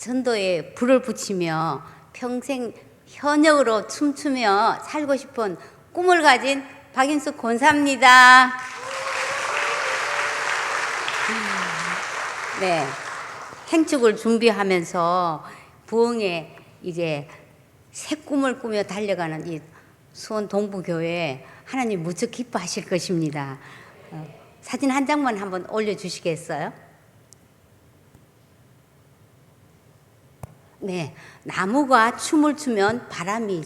전도에 불을 붙이며 평생 현역으로 춤추며 살고 싶은 꿈을 가진 박인숙 권사입니다. 네, 행축을 준비하면서 부흥에 이제 새 꿈을 꾸며 달려가는 이 수원 동부교회 하나님 무척 기뻐하실 것입니다. 사진 한 장만 한번 올려주시겠어요? 네, 나무가 춤을 추면 바람이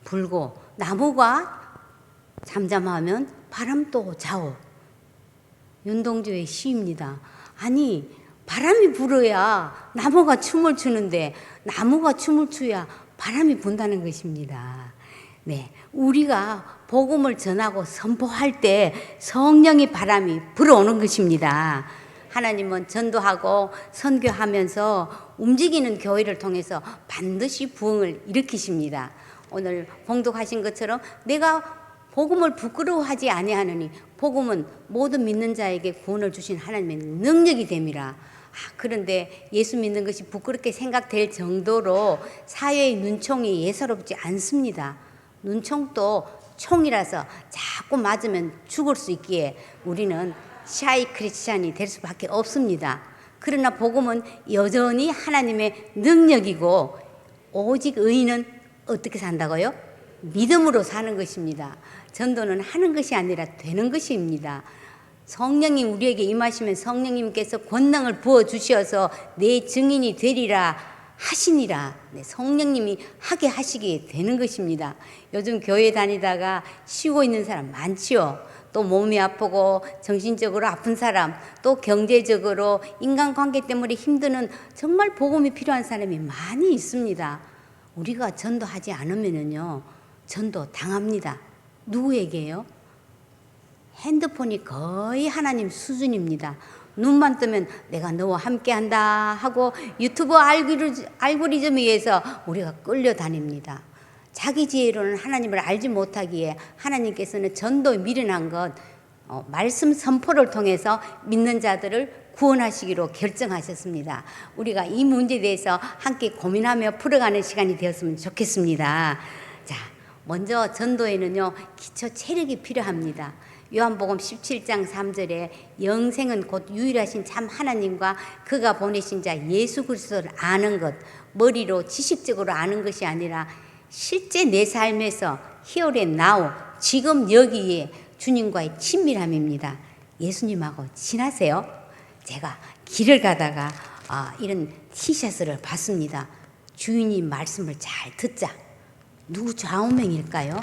불고 나무가 잠잠하면 바람도 자오. 윤동주의 시입니다. 아니, 바람이 불어야 나무가 춤을 추는데 나무가 춤을 추야 바람이 분다는 것입니다. 네, 우리가 복음을 전하고 선포할 때 성령의 바람이 불어오는 것입니다. 하나님은 전도하고 선교하면서 움직이는 교회를 통해서 반드시 부흥을 일으키십니다. 오늘 봉독하신 것처럼 내가 복음을 부끄러워하지 아니하느니 복음은 모든 믿는 자에게 구원을 주신 하나님의 능력이 됨이라. 그런데 예수 믿는 것이 부끄럽게 생각될 정도로 사회의 눈총이 예사롭지 않습니다. 눈총도 총이라서 자꾸 맞으면 죽을 수 있기에 우리는 샤이 크리스찬이 될 수밖에 없습니다. 그러나 복음은 여전히 하나님의 능력이고 오직 의인은 어떻게 산다고요? 믿음으로 사는 것입니다. 전도는 하는 것이 아니라 되는 것입니다. 성령이 우리에게 임하시면 성령님께서 권능을 부어주셔서 내 증인이 되리라 하시니라. 네, 성령님이 하게 하시게 되는 것입니다. 요즘 교회 다니다가 쉬고 있는 사람 많지요. 또 몸이 아프고 정신적으로 아픈 사람, 또 경제적으로 인간관계 때문에 힘드는 정말 복음이 필요한 사람이 많이 있습니다. 우리가 전도하지 않으면요, 전도 당합니다. 누구에게요? 핸드폰이 거의 하나님 수준입니다. 눈만 뜨면 내가 너와 함께한다 하고 유튜브 알고리즘에 의해서 우리가 끌려다닙니다. 자기 지혜로는 하나님을 알지 못하기에 하나님께서는 전도에 미련한 것 말씀 선포를 통해서 믿는 자들을 구원하시기로 결정하셨습니다. 우리가 이 문제에 대해서 함께 고민하며 풀어가는 시간이 되었으면 좋겠습니다. 자, 먼저 전도에는요, 기초 체력이 필요합니다. 요한복음 17장 3절에 영생은 곧 유일하신 참 하나님과 그가 보내신 자 예수 그리스도를 아는 것, 머리로 지식적으로 아는 것이 아니라 실제 내 삶에서 here and now, 지금 여기에 주님과의 친밀함입니다. 예수님하고 친하세요? 제가 길을 가다가 이런 티셔츠를 봤습니다. 주인이 말씀을 잘 듣자. 누구 좌우명일까요?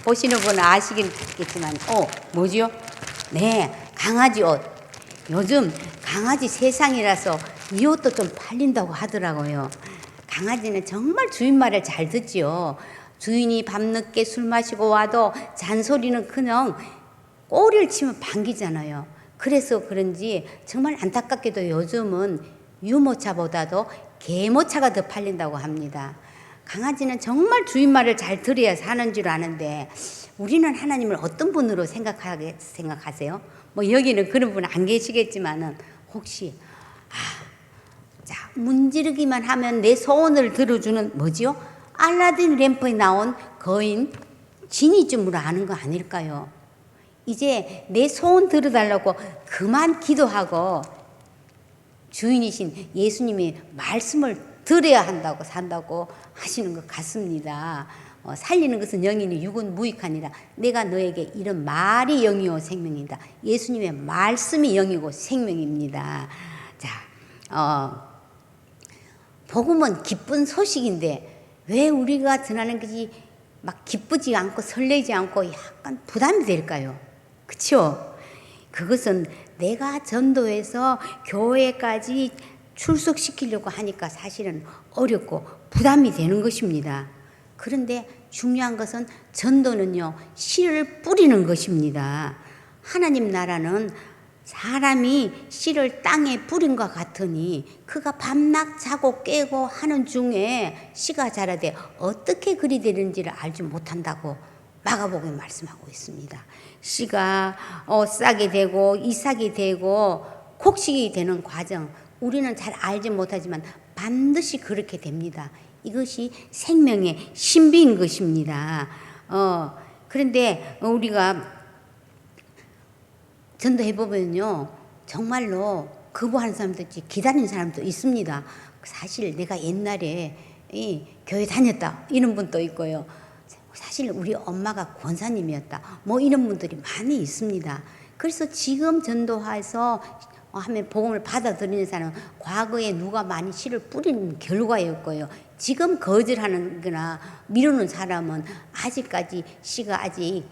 보시는 분은 아시겠지만, 뭐지요? 네, 강아지 옷. 요즘 강아지 세상이라서 이 옷도 좀 팔린다고 하더라고요. 강아지는 정말 주인 말을 잘 듣지요. 주인이 밤늦게 술 마시고 와도 잔소리는 그냥 꼬리를 치면 반기잖아요. 그래서 그런지 정말 안타깝게도 요즘은 유모차보다도 개모차가 더 팔린다고 합니다. 강아지는 정말 주인 말을 잘 들어야 사는 줄 아는데 우리는 하나님을 어떤 분으로 생각하세요? 뭐 여기는 그런 분 안 계시겠지만은 혹시 자, 문지르기만 하면 내 소원을 들어주는 뭐지요? 알라딘 램프에 나온 거인 지니쯤으로 아는 거 아닐까요? 이제 내 소원 들어달라고 그만 기도하고 주인이신 예수님이 말씀을 들어야 한다고 산다고 하시는 것 같습니다. 살리는 것은 영이니 육은 무익하니라. 내가 너에게 이런 말이 영이요 생명이다. 예수님의 말씀이 영이고 생명입니다. 자, 복음은 기쁜 소식인데 왜 우리가 전하는 것이 막 기쁘지 않고 설레지 않고 약간 부담이 될까요? 그렇죠? 그것은 내가 전도해서 교회까지 출석시키려고 하니까 사실은 어렵고 부담이 되는 것입니다. 그런데 중요한 것은 전도는요, 씨를 뿌리는 것입니다. 하나님 나라는 사람이 씨를 땅에 뿌린 것 같으니 그가 밤낮 자고 깨고 하는 중에 씨가 자라되 어떻게 그리 되는지를 알지 못한다고 마가복음에 말씀하고 있습니다. 씨가 싹이 되고 이삭이 되고 곡식이 되는 과정, 우리는 잘 알지 못하지만 반드시 그렇게 됩니다. 이것이 생명의 신비인 것입니다. 그런데 우리가 전도해 보면요, 정말로 거부하는 사람도 있지, 기다리는 사람도 있습니다. 사실 내가 옛날에 교회 다녔다 이런 분도 있고요. 사실 우리 엄마가 권사님이었다 뭐 이런 분들이 많이 있습니다. 그래서 지금 전도해서 하면 복음을 받아들이는 사람은 과거에 누가 많이 씨를 뿌리는 결과였고요. 지금 거절하는 거나 미루는 사람은 아직까지 씨가 아직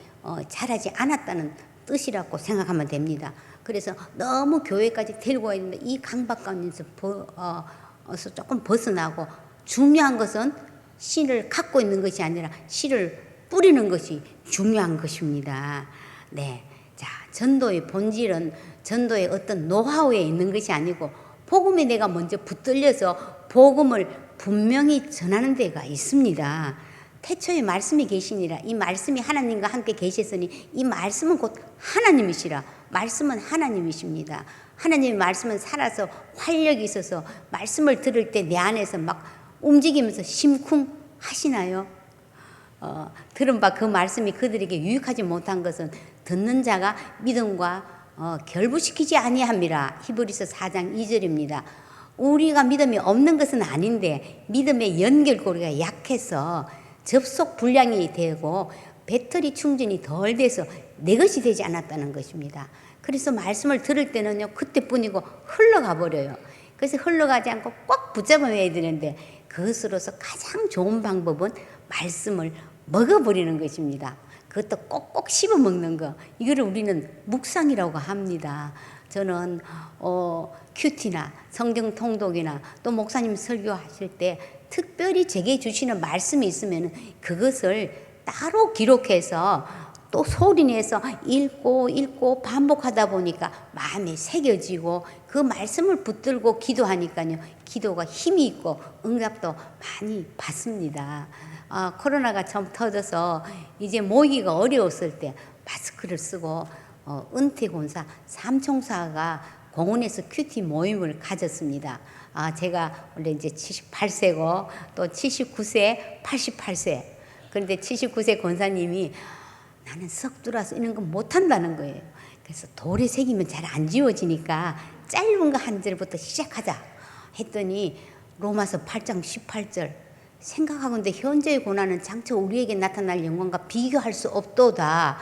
자라지 않았다는 뜻이라고 생각하면 됩니다. 그래서 너무 교회까지 데리고 와야 되는데 이 강박관에서 조금 벗어나고, 중요한 것은 씨를 갖고 있는 것이 아니라 씨를 뿌리는 것이 중요한 것입니다. 네. 자, 전도의 본질은 전도의 어떤 노하우에 있는 것이 아니고 복음에 내가 먼저 붙들려서 복음을 분명히 전하는 데가 있습니다. 태초에 말씀이 계시니라. 이 말씀이 하나님과 함께 계셨으니 이 말씀은 곧 하나님이시라. 말씀은 하나님이십니다. 하나님의 말씀은 살아서 활력이 있어서 말씀을 들을 때 내 안에서 막 움직이면서 심쿵 하시나요? 들은 바 그 말씀이 그들에게 유익하지 못한 것은 듣는 자가 믿음과 결부시키지 아니함이라. 히브리서 4장 2절입니다. 우리가 믿음이 없는 것은 아닌데 믿음의 연결고리가 약해서 접속 불량이 되고 배터리 충전이 덜 돼서 내 것이 되지 않았다는 것입니다. 그래서 말씀을 들을 때는요, 그때뿐이고 흘러가 버려요. 그래서 흘러가지 않고 꼭 붙잡아야 되는데 그것으로서 가장 좋은 방법은 말씀을 먹어버리는 것입니다. 그것도 꼭꼭 씹어 먹는 거. 이거를 우리는 묵상이라고 합니다. 저는 큐티나 성경 통독이나 또 목사님 설교하실 때 특별히 제게 주시는 말씀이 있으면 그것을 따로 기록해서 또 소리내서 읽고 반복하다 보니까 마음에 새겨지고 그 말씀을 붙들고 기도하니까요, 기도가 힘이 있고 응답도 많이 받습니다. 코로나가 처음 터져서 이제 모이기가 어려웠을 때 마스크를 쓰고 은퇴권사 삼총사가 공원에서 큐티 모임을 가졌습니다. 제가 원래 이제 78세고 또 79세, 88세. 그런데 79세 권사님이 나는 석두라서 이런 거 못한다는 거예요. 그래서 돌에 새기면 잘 안 지워지니까 짧은 거 한 절부터 시작하자 했더니 로마서 8장 18절, 생각하건대 현재의 고난은 장차 우리에게 나타날 영광과 비교할 수 없도다.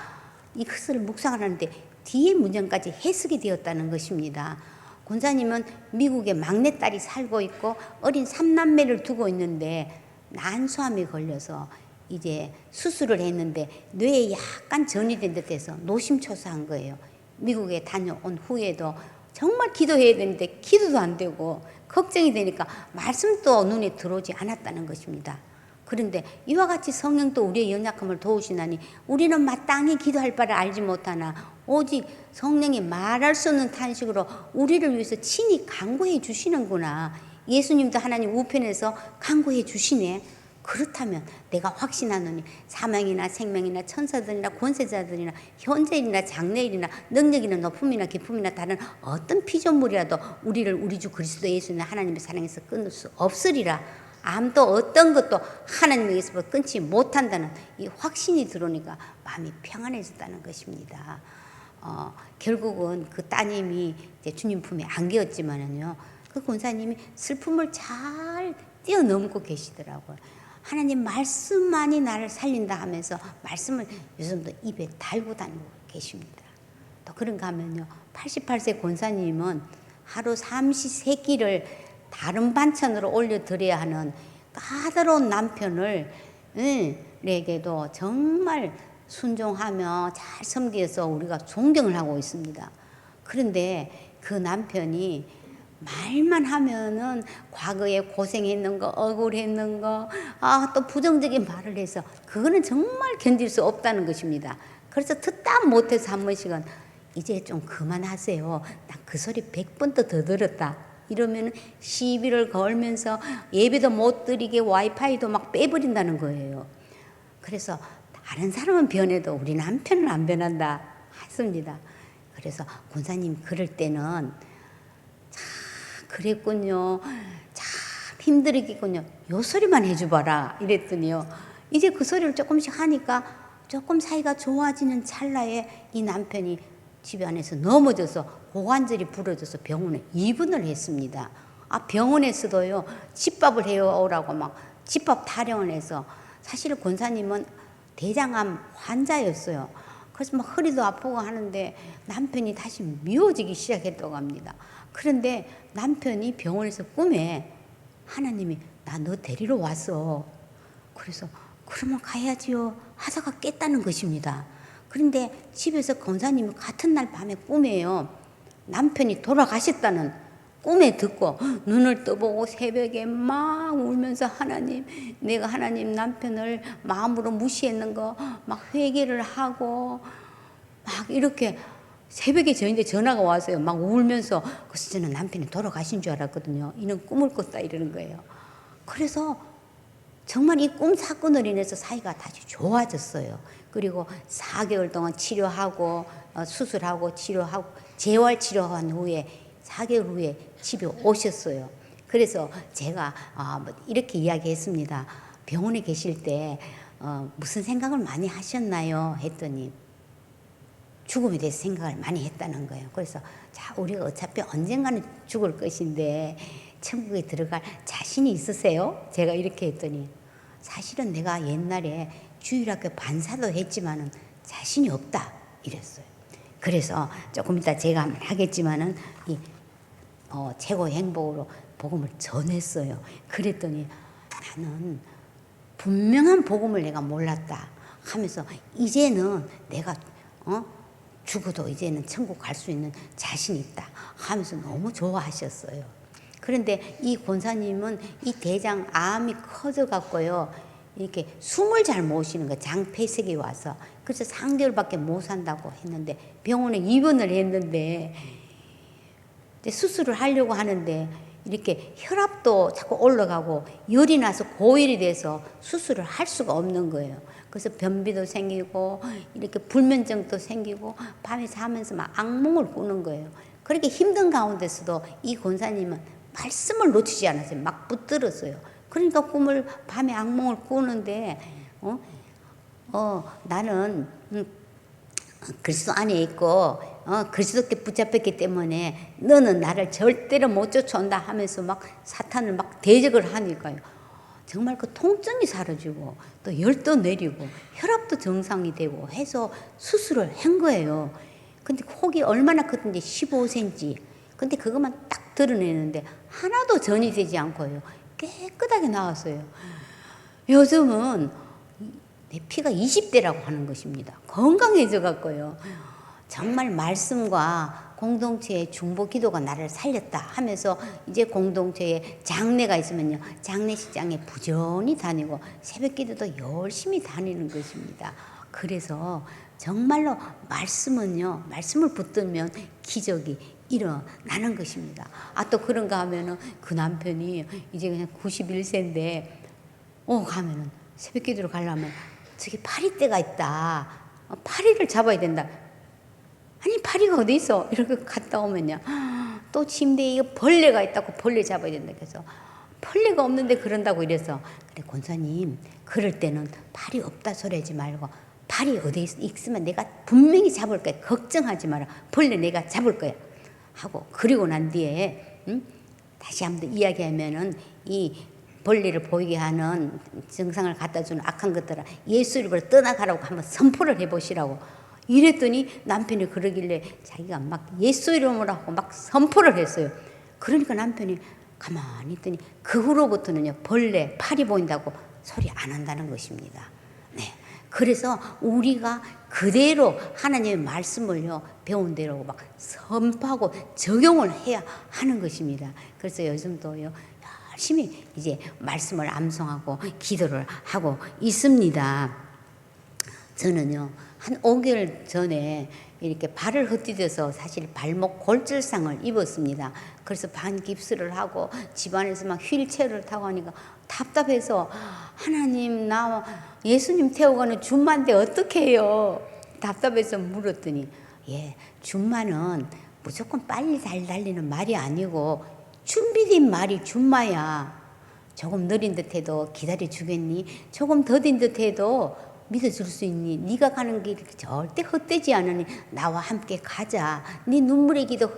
이것을 묵상을 하는데 뒤에 문장까지 해석이 되었다는 것입니다. 권사님은 미국에 막내딸이 살고 있고 어린 3남매를 두고 있는데 난소암에 걸려서 이제 수술을 했는데 뇌에 약간 전이 된 듯해서 노심초사한 거예요. 미국에 다녀온 후에도 정말 기도해야 되는데 기도도 안 되고 걱정이 되니까 말씀도 눈에 들어오지 않았다는 것입니다. 그런데 이와 같이 성령도 우리의 연약함을 도우시나니 우리는 마땅히 기도할 바를 알지 못하나 오직 성령이 말할 수 없는 탄식으로 우리를 위해서 친히 간구해 주시는구나. 예수님도 하나님 우편에서 간구해 주시네. 그렇다면 내가 확신하노니 사망이나 생명이나 천사들이나 권세자들이나 현재일이나 장래일이나 능력이나 높음이나 깊음이나 다른 어떤 피조물이라도 우리를 우리 주 그리스도 예수는 하나님의 사랑에서 끊을 수 없으리라. 아무도 어떤 것도 하나님에게서 끊지 못한다는 이 확신이 들어오니까 마음이 평안해졌다는 것입니다. 결국은 그 따님이 이제 주님 품에 안겼지만은요, 그 권사님이 슬픔을 잘 뛰어넘고 계시더라고요. 하나님 말씀만이 나를 살린다 하면서 말씀을 요즘도 입에 달고 다니고 계십니다. 또 그런가 하면요, 88세 권사님은 하루 삼시세끼를 다른 반찬으로 올려드려야 하는 까다로운 남편을 에게도 정말 순종하며 잘 섬겨서 우리가 존경을 하고 있습니다. 그런데 그 남편이 말만 하면은 과거에 고생했는 거, 억울했는 거, 또 부정적인 말을 해서 그거는 정말 견딜 수 없다는 것입니다. 그래서 듣다 못해서 한 번씩은 이제 좀 그만하세요. 난 그 소리 100번 더 들었다. 이러면 시비를 걸면서 예배도 못 드리게 와이파이도 막 빼버린다는 거예요. 그래서 다른 사람은 변해도 우리 남편은 안 변한다 했습니다. 그래서 권사님 그럴 때는 그랬군요. 참 힘들겠군요. 요 소리만 해줘봐라 이랬더니요. 이제 그 소리를 조금씩 하니까 조금 사이가 좋아지는 찰나에 이 남편이 집 안에서 넘어져서 고관절이 부러져서 병원에 입원을 했습니다. 병원에서도요 집밥을 해오라고 막 집밥 타령을 해서, 사실 권사님은 대장암 환자였어요. 그래서 막 허리도 아프고 하는데 남편이 다시 미워지기 시작했다고 합니다. 그런데 남편이 병원에서 꿈에 하나님이 나 너 데리러 왔어. 그래서 그러면 가야지요 하다가 깼다는 것입니다. 그런데 집에서 권사님이 같은 날 밤에 꿈에요 남편이 돌아가셨다는 꿈에 듣고 눈을 떠보고 새벽에 막 울면서 하나님, 내가 하나님 남편을 마음으로 무시했는 거 막 회개를 하고 막 이렇게 새벽에 저한테 전화가 왔어요. 막 울면서. 그래서 저는 남편이 돌아가신 줄 알았거든요. 이는 꿈을 꿨다 이러는 거예요. 그래서 정말 이 꿈 사건으로 인해서 사이가 다시 좋아졌어요. 그리고 4개월 동안 치료하고 수술하고 치료하고 재활 치료한 후에 4개월 후에 집에 오셨어요. 그래서 제가 이렇게 이야기했습니다. 병원에 계실 때 무슨 생각을 많이 하셨나요? 했더니 죽음에 대해서 생각을 많이 했다는 거예요. 그래서 자, 우리가 어차피 언젠가는 죽을 것인데 천국에 들어갈 자신이 있으세요? 제가 이렇게 했더니 사실은 내가 옛날에 주일학교 반사도 했지만은 자신이 없다 이랬어요. 그래서 조금 이따 제가 한번 하겠지만은 최고의 행복으로 복음을 전했어요. 그랬더니 나는 분명한 복음을 내가 몰랐다 하면서 이제는 내가 죽어도 이제는 천국 갈 수 있는 자신이 있다 하면서 너무 좋아하셨어요. 그런데 이 권사님은 이 대장암이 커져갖고요 이렇게 숨을 잘 못 쉬는 거예요. 장폐색이 와서. 그래서 3개월밖에 못 산다고 했는데 병원에 입원을 했는데 수술을 하려고 하는데 이렇게 혈압도 자꾸 올라가고 열이 나서 고열이 돼서 수술을 할 수가 없는 거예요. 그래서 변비도 생기고 이렇게 불면증도 생기고 밤에 자면서 막 악몽을 꾸는 거예요. 그렇게 힘든 가운데서도 이 권사님은 말씀을 놓치지 않았어요. 막 붙들었어요. 그러니까 꿈을 밤에 악몽을 꾸는데 나는 그리스도 안에 있고 그리스도께 붙잡혔기 때문에 너는 나를 절대로 못 쫓아온다 하면서 막 사탄을 막 대적을 하니까요. 정말 그 통증이 사라지고 또 열도 내리고 혈압도 정상이 되고 해서 수술을 한 거예요. 근데 혹이 얼마나 컸는지 15cm. 근데 그것만 딱 드러내는데 하나도 전이 되지 않고요. 깨끗하게 나왔어요. 요즘은 내 피가 20대라고 하는 것입니다. 건강해져 갖고요. 정말 말씀과 공동체의 중보 기도가 나를 살렸다 하면서 이제 공동체에 장례가 있으면요. 장례식장에 부지런히 다니고 새벽 기도도 열심히 다니는 것입니다. 그래서 정말로 말씀은요. 말씀을 붙들면 기적이 일어나는 것입니다. 또 그런가 하면은 그 남편이 이제 그냥 91세인데 가면은 새벽 기도를 가려면 저기 파리떼가 있다. 파리를 잡아야 된다. 아니 파리가 어디 있어? 이렇게 갔다 오면요. 또 침대에 벌레가 있다고 벌레 잡아야 된다. 그래서 벌레가 없는데 그런다고 이래서 그래 권사님 그럴 때는 파리 없다 소리 하지 말고 파리 어디 있으면 내가 분명히 잡을 거야. 걱정하지 마라. 벌레 내가 잡을 거야. 하고 그리고 난 뒤에 다시 한번 이야기하면은 이 벌레를 보이게 하는 증상을 갖다 주는 악한 것들아 예수 이름으로 떠나가라고 한번 선포를 해보시라고 이랬더니 남편이 그러길래 자기가 막 예수 이름으로 하고 막 선포를 했어요. 그러니까 남편이 가만히 있더니 그 후로부터는요 벌레 파리 보인다고 소리 안 한다는 것입니다. 네. 그래서 우리가 그대로 하나님의 말씀을요 배운 대로 막 선포하고 적용을 해야 하는 것입니다. 그래서 요즘도요 열심히 이제 말씀을 암송하고 기도를 하고 있습니다. 저는요 한 5개월 전에 이렇게 발을 헛디뎌서 사실 발목 골절상을 입었습니다. 그래서 반깁스를 하고 집안에서 막 휠체어를 타고 하니까 답답해서 하나님 나 예수님 태워가는 줌마인데 어떻게 해요? 답답해서 물었더니 줌마는 무조건 빨리 달리는 말이 아니고 준비된 말이 준마야. 조금 느린 듯해도 기다려주겠니? 조금 더딘 듯해도 믿어줄 수 있니? 네가 가는 길이 절대 헛되지 않으니 나와 함께 가자. 네 눈물의 기도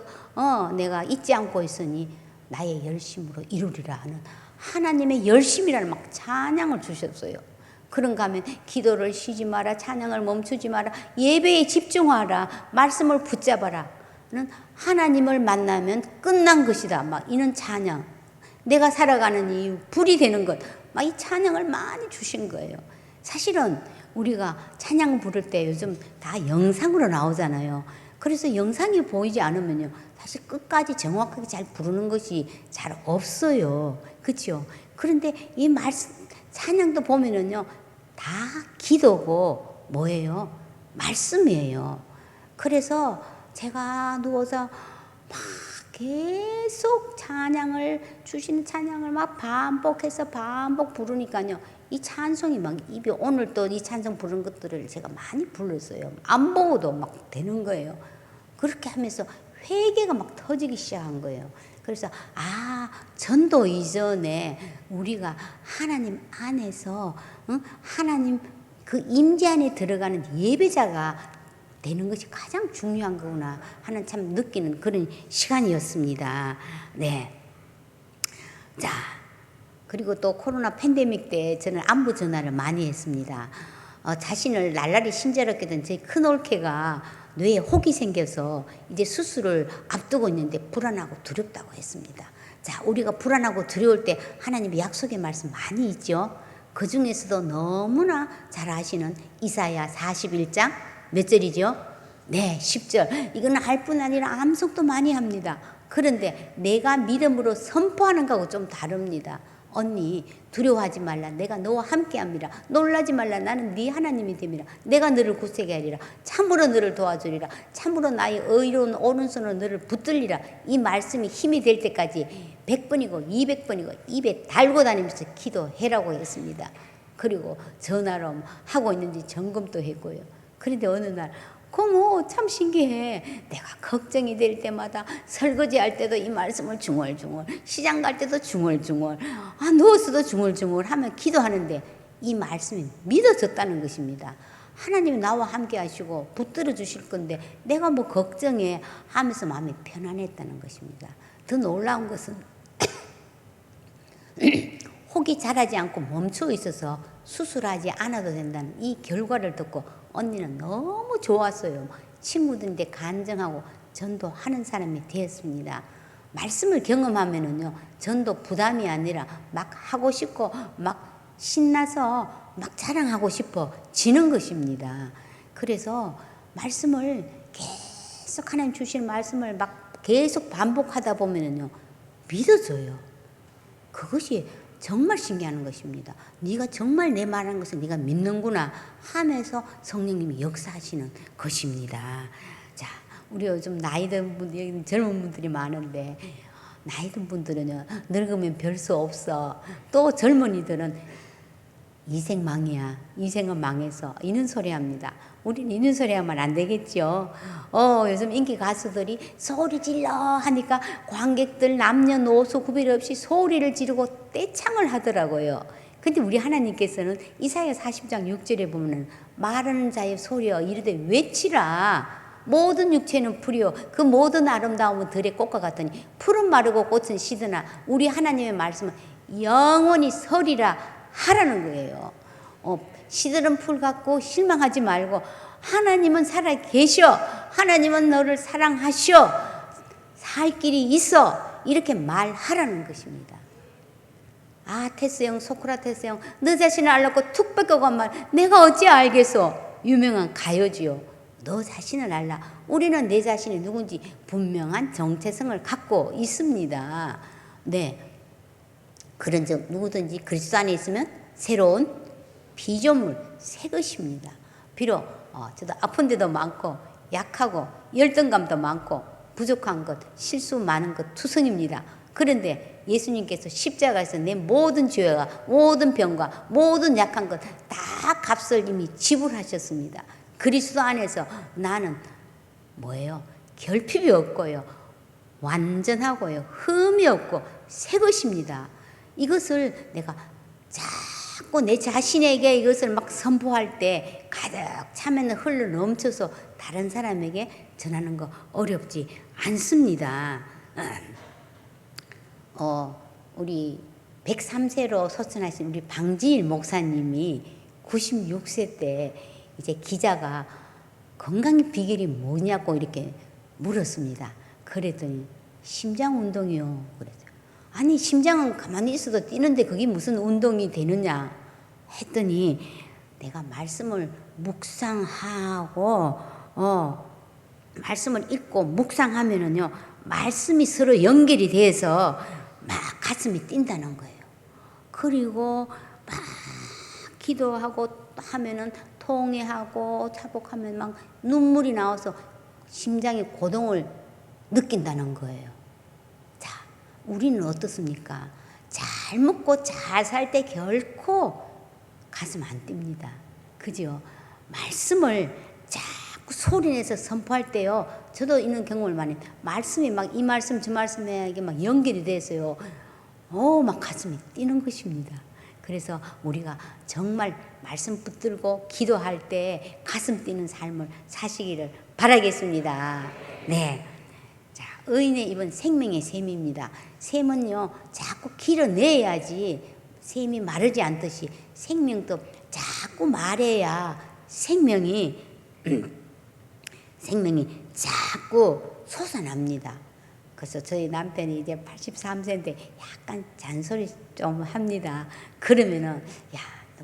내가 잊지 않고 있으니 나의 열심으로 이루리라 하는 하나님의 열심이라는 막 찬양을 주셨어요. 그런가 하면 기도를 쉬지 마라. 찬양을 멈추지 마라. 예배에 집중하라. 말씀을 붙잡아라. 하나님을 만나면 끝난 것이다. 막 이런 찬양. 내가 살아가는 이유, 불이 되는 것. 막 이 찬양을 많이 주신 거예요. 사실은 우리가 찬양 부를 때 요즘 다 영상으로 나오잖아요. 그래서 영상이 보이지 않으면요. 사실 끝까지 정확하게 잘 부르는 것이 잘 없어요. 그렇죠? 그런데 이 말씀, 찬양도 보면은요. 다 기도고 뭐예요? 말씀이에요. 그래서 제가 누워서 막 계속 주시는 찬양을 막 반복해서 반복 부르니까요. 이 찬송이 막 입에 오늘 또 이 찬송 부른 것들을 제가 많이 불렀어요. 안 보고도 막 되는 거예요. 그렇게 하면서 회개가 막 터지기 시작한 거예요. 그래서 전도 이전에 우리가 하나님 안에서 하나님 그 임재 안에 들어가는 예배자가 되는 것이 가장 중요한 거구나 하는 참 느끼는 그런 시간이었습니다. 네. 자, 그리고 또 코로나 팬데믹 때 저는 안부 전화를 많이 했습니다. 자신을 날라리 신자롭게 된 제 큰올케가 뇌에 혹이 생겨서 이제 수술을 앞두고 있는데 불안하고 두렵다고 했습니다. 자, 우리가 불안하고 두려울 때 하나님의 약속의 말씀 많이 있죠. 그 중에서도 너무나 잘 아시는 이사야 41장 몇 절이죠? 네, 10절. 이건 알 뿐 아니라 암송도 많이 합니다. 그런데 내가 믿음으로 선포하는 거하고 좀 다릅니다. 언니 두려워하지 말라. 내가 너와 함께합니다. 놀라지 말라. 나는 네 하나님이 됨이라. 내가 너를 굳세게 하리라. 참으로 너를 도와주리라. 참으로 나의 의로운 오른손으로 너를 붙들리라. 이 말씀이 힘이 될 때까지 100번이고 200번이고 입에 달고 다니면서 기도해라고 했습니다. 그리고 전화로 하고 있는지 점검도 했고요. 그런데 어느 날 고모 참 신기해. 내가 걱정이 될 때마다 설거지 할 때도 이 말씀을 중얼중얼, 시장 갈 때도 중얼중얼, 누워서도 중얼중얼 하면 기도하는데 이 말씀이 믿어졌다는 것입니다. 하나님이 나와 함께 하시고 붙들어 주실 건데 내가 뭐 걱정해 하면서 마음이 편안했다는 것입니다. 더 놀라운 것은 혹이 자라지 않고 멈춰 있어서 수술하지 않아도 된다는 이 결과를 듣고 언니는 너무 좋았어요. 친구들인데 간증하고 전도하는 사람이 되었습니다. 말씀을 경험하면은요, 전도 부담이 아니라 막 하고 싶고 막 신나서 막 자랑하고 싶어지는 것입니다. 그래서 말씀을 계속 하나님 주시는 말씀을 막 계속 반복하다 보면은요, 믿어져요. 그것이 정말 신기한 것입니다. 네가 정말 내 말하는 것을 네가 믿는구나 하면서 성령님이 역사하시는 것입니다. 자, 우리 요즘 나이 든 분들이 젊은 분들이 많은데 나이 든 분들은요 늙으면 별 수 없어. 또 젊은이들은 이생망이야. 이생은 망해서 이런 소리 합니다. 우리는 이런 소리 하면 안 되겠죠. 요즘 인기 가수들이 소리 질러 하니까 관객들 남녀노소 구별 없이 소리를 지르고 떼창을 하더라고요. 근데 우리 하나님께서는 이사야 40장 6절에 보면 말하는 자의 소리여 이르되 외치라. 모든 육체는 풀이요 그 모든 아름다움은 들의 꽃과 같으니 풀은 마르고 꽃은 시드나 우리 하나님의 말씀은 영원히 서리라 하라는 거예요. 시들은 풀 같고 실망하지 말고 하나님은 살아 계셔. 하나님은 너를 사랑하셔. 살 길이 있어. 이렇게 말하라는 것입니다. 테스형 소크라테스 형 너 자신을 알라고 툭 뺏겨고 한 말 내가 어찌 알겠소. 유명한 가요지요. 너 자신을 알라. 우리는 내 자신이 누군지 분명한 정체성을 갖고 있습니다. 네. 그런즉 누구든지 그리스도 안에 있으면 새로운 피조물 새 것입니다. 비록 저도 아픈 데도 많고 약하고 열등감도 많고 부족한 것 실수 많은 것 투성입니다. 그런데 예수님께서 십자가에서 내 모든 죄와 모든 병과 모든 약한 것 다 값을 이미 지불하셨습니다. 그리스도 안에서 나는 뭐예요? 결핍이 없고요. 완전하고요. 흠이 없고 새 것입니다. 이것을 내가 자꾸 내 자신에게 이것을 막 선포할 때 가득 차면 흘러 넘쳐서 다른 사람에게 전하는 거 어렵지 않습니다. 우리 103세로 소천하신 우리 방지일 목사님이 96세 때 이제 기자가 건강의 비결이 뭐냐고 이렇게 물었습니다. 그랬더니 심장 운동이요. 그랬죠. 아니 심장은 가만히 있어도 뛰는데 그게 무슨 운동이 되느냐 했더니 내가 말씀을 묵상하고 말씀을 읽고 묵상하면은요 말씀이 서로 연결이 돼서 막 가슴이 뛴다는 거예요. 그리고 막 기도하고 하면은 통회하고 차복하면 막 눈물이 나와서 심장의 고동을 느낀다는 거예요. 자, 우리는 어떻습니까? 잘 먹고 잘 살 때 결코 가슴 안 뜁니다. 그죠? 말씀을 자꾸 소리내서 선포할 때요. 저도 있는 경험을 많이 말씀이 막 이 말씀 저 말씀에 막 연결이 돼서요. 막 가슴이 뛰는 것입니다. 그래서 우리가 정말 말씀 붙들고 기도할 때 가슴 뛰는 삶을 사시기를 바라겠습니다. 네. 자, 의인의 입은 생명의 샘입니다. 샘은요, 자꾸 길어내야지 샘이 마르지 않듯이 생명도 자꾸 말해야 생명이 자꾸 솟아납니다. 그래서 저희 남편이 이제 83세인데 약간 잔소리 좀 합니다. 그러면은, 야,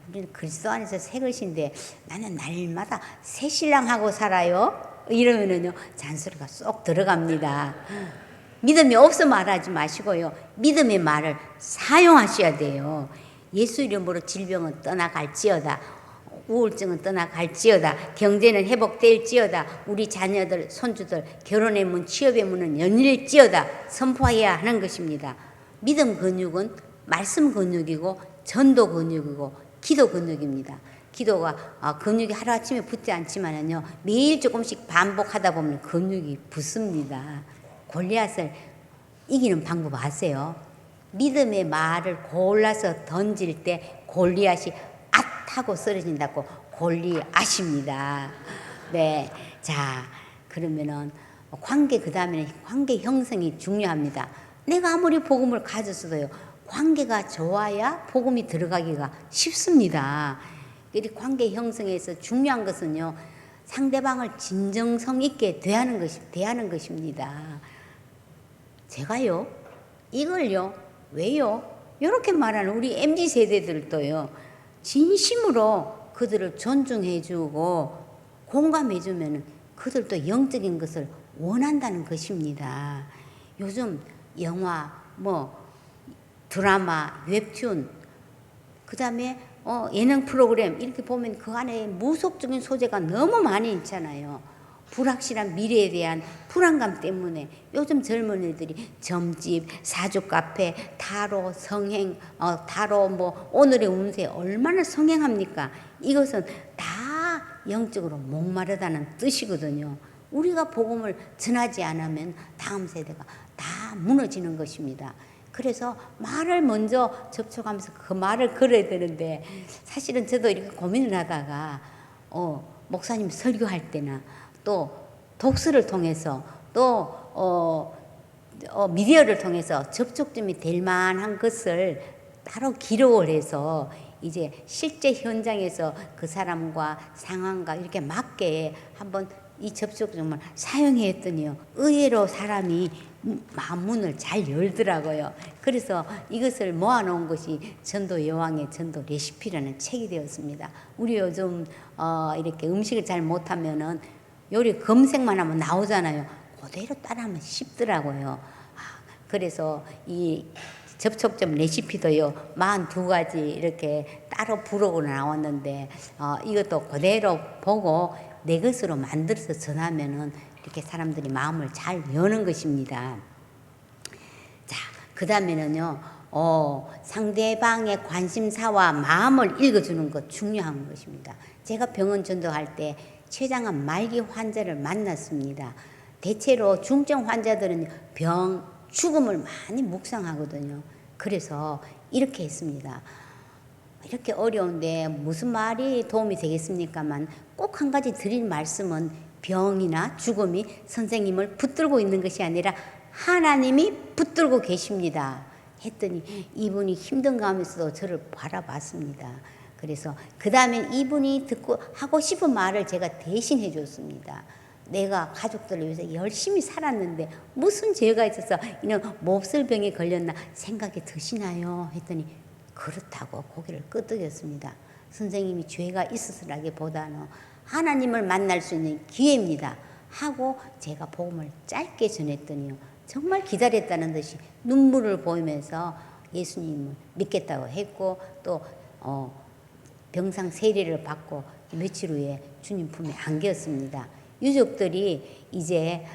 우리는 그리스도 안에서 새 것인데 나는 날마다 새 신랑하고 살아요? 이러면은요, 잔소리가 쏙 들어갑니다. 믿음이 없어 말하지 마시고요. 믿음의 말을 사용하셔야 돼요. 예수 이름으로 질병은 떠나갈지어다. 우울증은 떠나갈지어다. 경제는 회복될지어다. 우리 자녀들, 손주들 결혼의 문, 취업의 문은 열릴지어다. 선포해야 하는 것입니다. 믿음 근육은 말씀 근육이고 전도 근육이고 기도 근육입니다. 기도가 근육이 하루아침에 붙지 않지만은요. 매일 조금씩 반복하다 보면 근육이 붙습니다. 골리앗을 이기는 방법 아세요? 믿음의 말을 골라서 던질 때 골리앗이 하고 쓰러진다고 골리앗입니다. 네. 자, 그러면은 관계, 그 다음에는 관계 형성이 중요합니다. 내가 아무리 복음을 가졌어도요, 관계가 좋아야 복음이 들어가기가 쉽습니다. 이 관계 형성에서 중요한 것은요, 상대방을 진정성 있게 대하는 것입니다. 제가요, 이걸요, 왜요? 이렇게 말하는 우리 MZ 세대들도요, 진심으로 그들을 존중해주고 공감해주면 그들도 영적인 것을 원한다는 것입니다. 요즘 영화, 드라마, 웹툰, 그 다음에 예능 프로그램 이렇게 보면 그 안에 무속적인 소재가 너무 많이 있잖아요. 불확실한 미래에 대한 불안감 때문에 요즘 젊은이들이 점집, 사주 카페, 타로, 성행, 타로 오늘의 운세 얼마나 성행합니까? 이것은 다 영적으로 목마르다는 뜻이거든요. 우리가 복음을 전하지 않으면 다음 세대가 다 무너지는 것입니다. 그래서 말을 먼저 접촉하면서 그 말을 걸어야 되는데 사실은 저도 이렇게 고민을 하다가 목사님 설교할 때나 또 독서를 통해서 또 미디어를 통해서 접촉점이 될 만한 것을 따로 기록을 해서 이제 실제 현장에서 그 사람과 상황과 이렇게 맞게 한번 이 접촉점을 사용해 했더니요, 의외로 사람이 마음문을 잘 열더라고요. 그래서 이것을 모아놓은 것이 전도 여왕의 전도 레시피라는 책이 되었습니다. 우리 요즘 이렇게 음식을 잘 못하면은 요리 검색만 하면 나오잖아요. 그대로 따라하면 쉽더라고요. 그래서 이 접촉점 레시피도요, 42가지 이렇게 따로 부록으로 나왔는데, 이것도 그대로 보고 내 것으로 만들어서 전하면은 이렇게 사람들이 마음을 잘 여는 것입니다. 자, 그 다음에는요, 상대방의 관심사와 마음을 읽어주는 것 중요한 것입니다. 제가 병원 전도할 때 췌장암 말기 환자를 만났습니다. 대체로 중증 환자들은 병, 죽음을 많이 묵상하거든요. 그래서 이렇게 했습니다. 이렇게 어려운데 무슨 말이 도움이 되겠습니까만 꼭 한 가지 드릴 말씀은 병이나 죽음이 선생님을 붙들고 있는 것이 아니라 하나님이 붙들고 계십니다. 했더니 이분이 힘든 가운데서도 저를 바라봤습니다. 그래서 그 다음에 이분이 듣고 하고 싶은 말을 제가 대신 해줬습니다. 내가 가족들을 위해서 열심히 살았는데 무슨 죄가 있어서 이런 몹쓸 병에 걸렸나 생각이 드시나요? 했더니 그렇다고 고개를 끄덕였습니다. 선생님이 죄가 있었으라기보다는 하나님을 만날 수 있는 기회입니다. 하고 제가 복음을 짧게 전했더니요. 정말 기다렸다는 듯이 눈물을 보이면서 예수님을 믿겠다고 했고 또 병상 세례를 받고 며칠 후에 주님 품에 안겼습니다. 유족들이 이제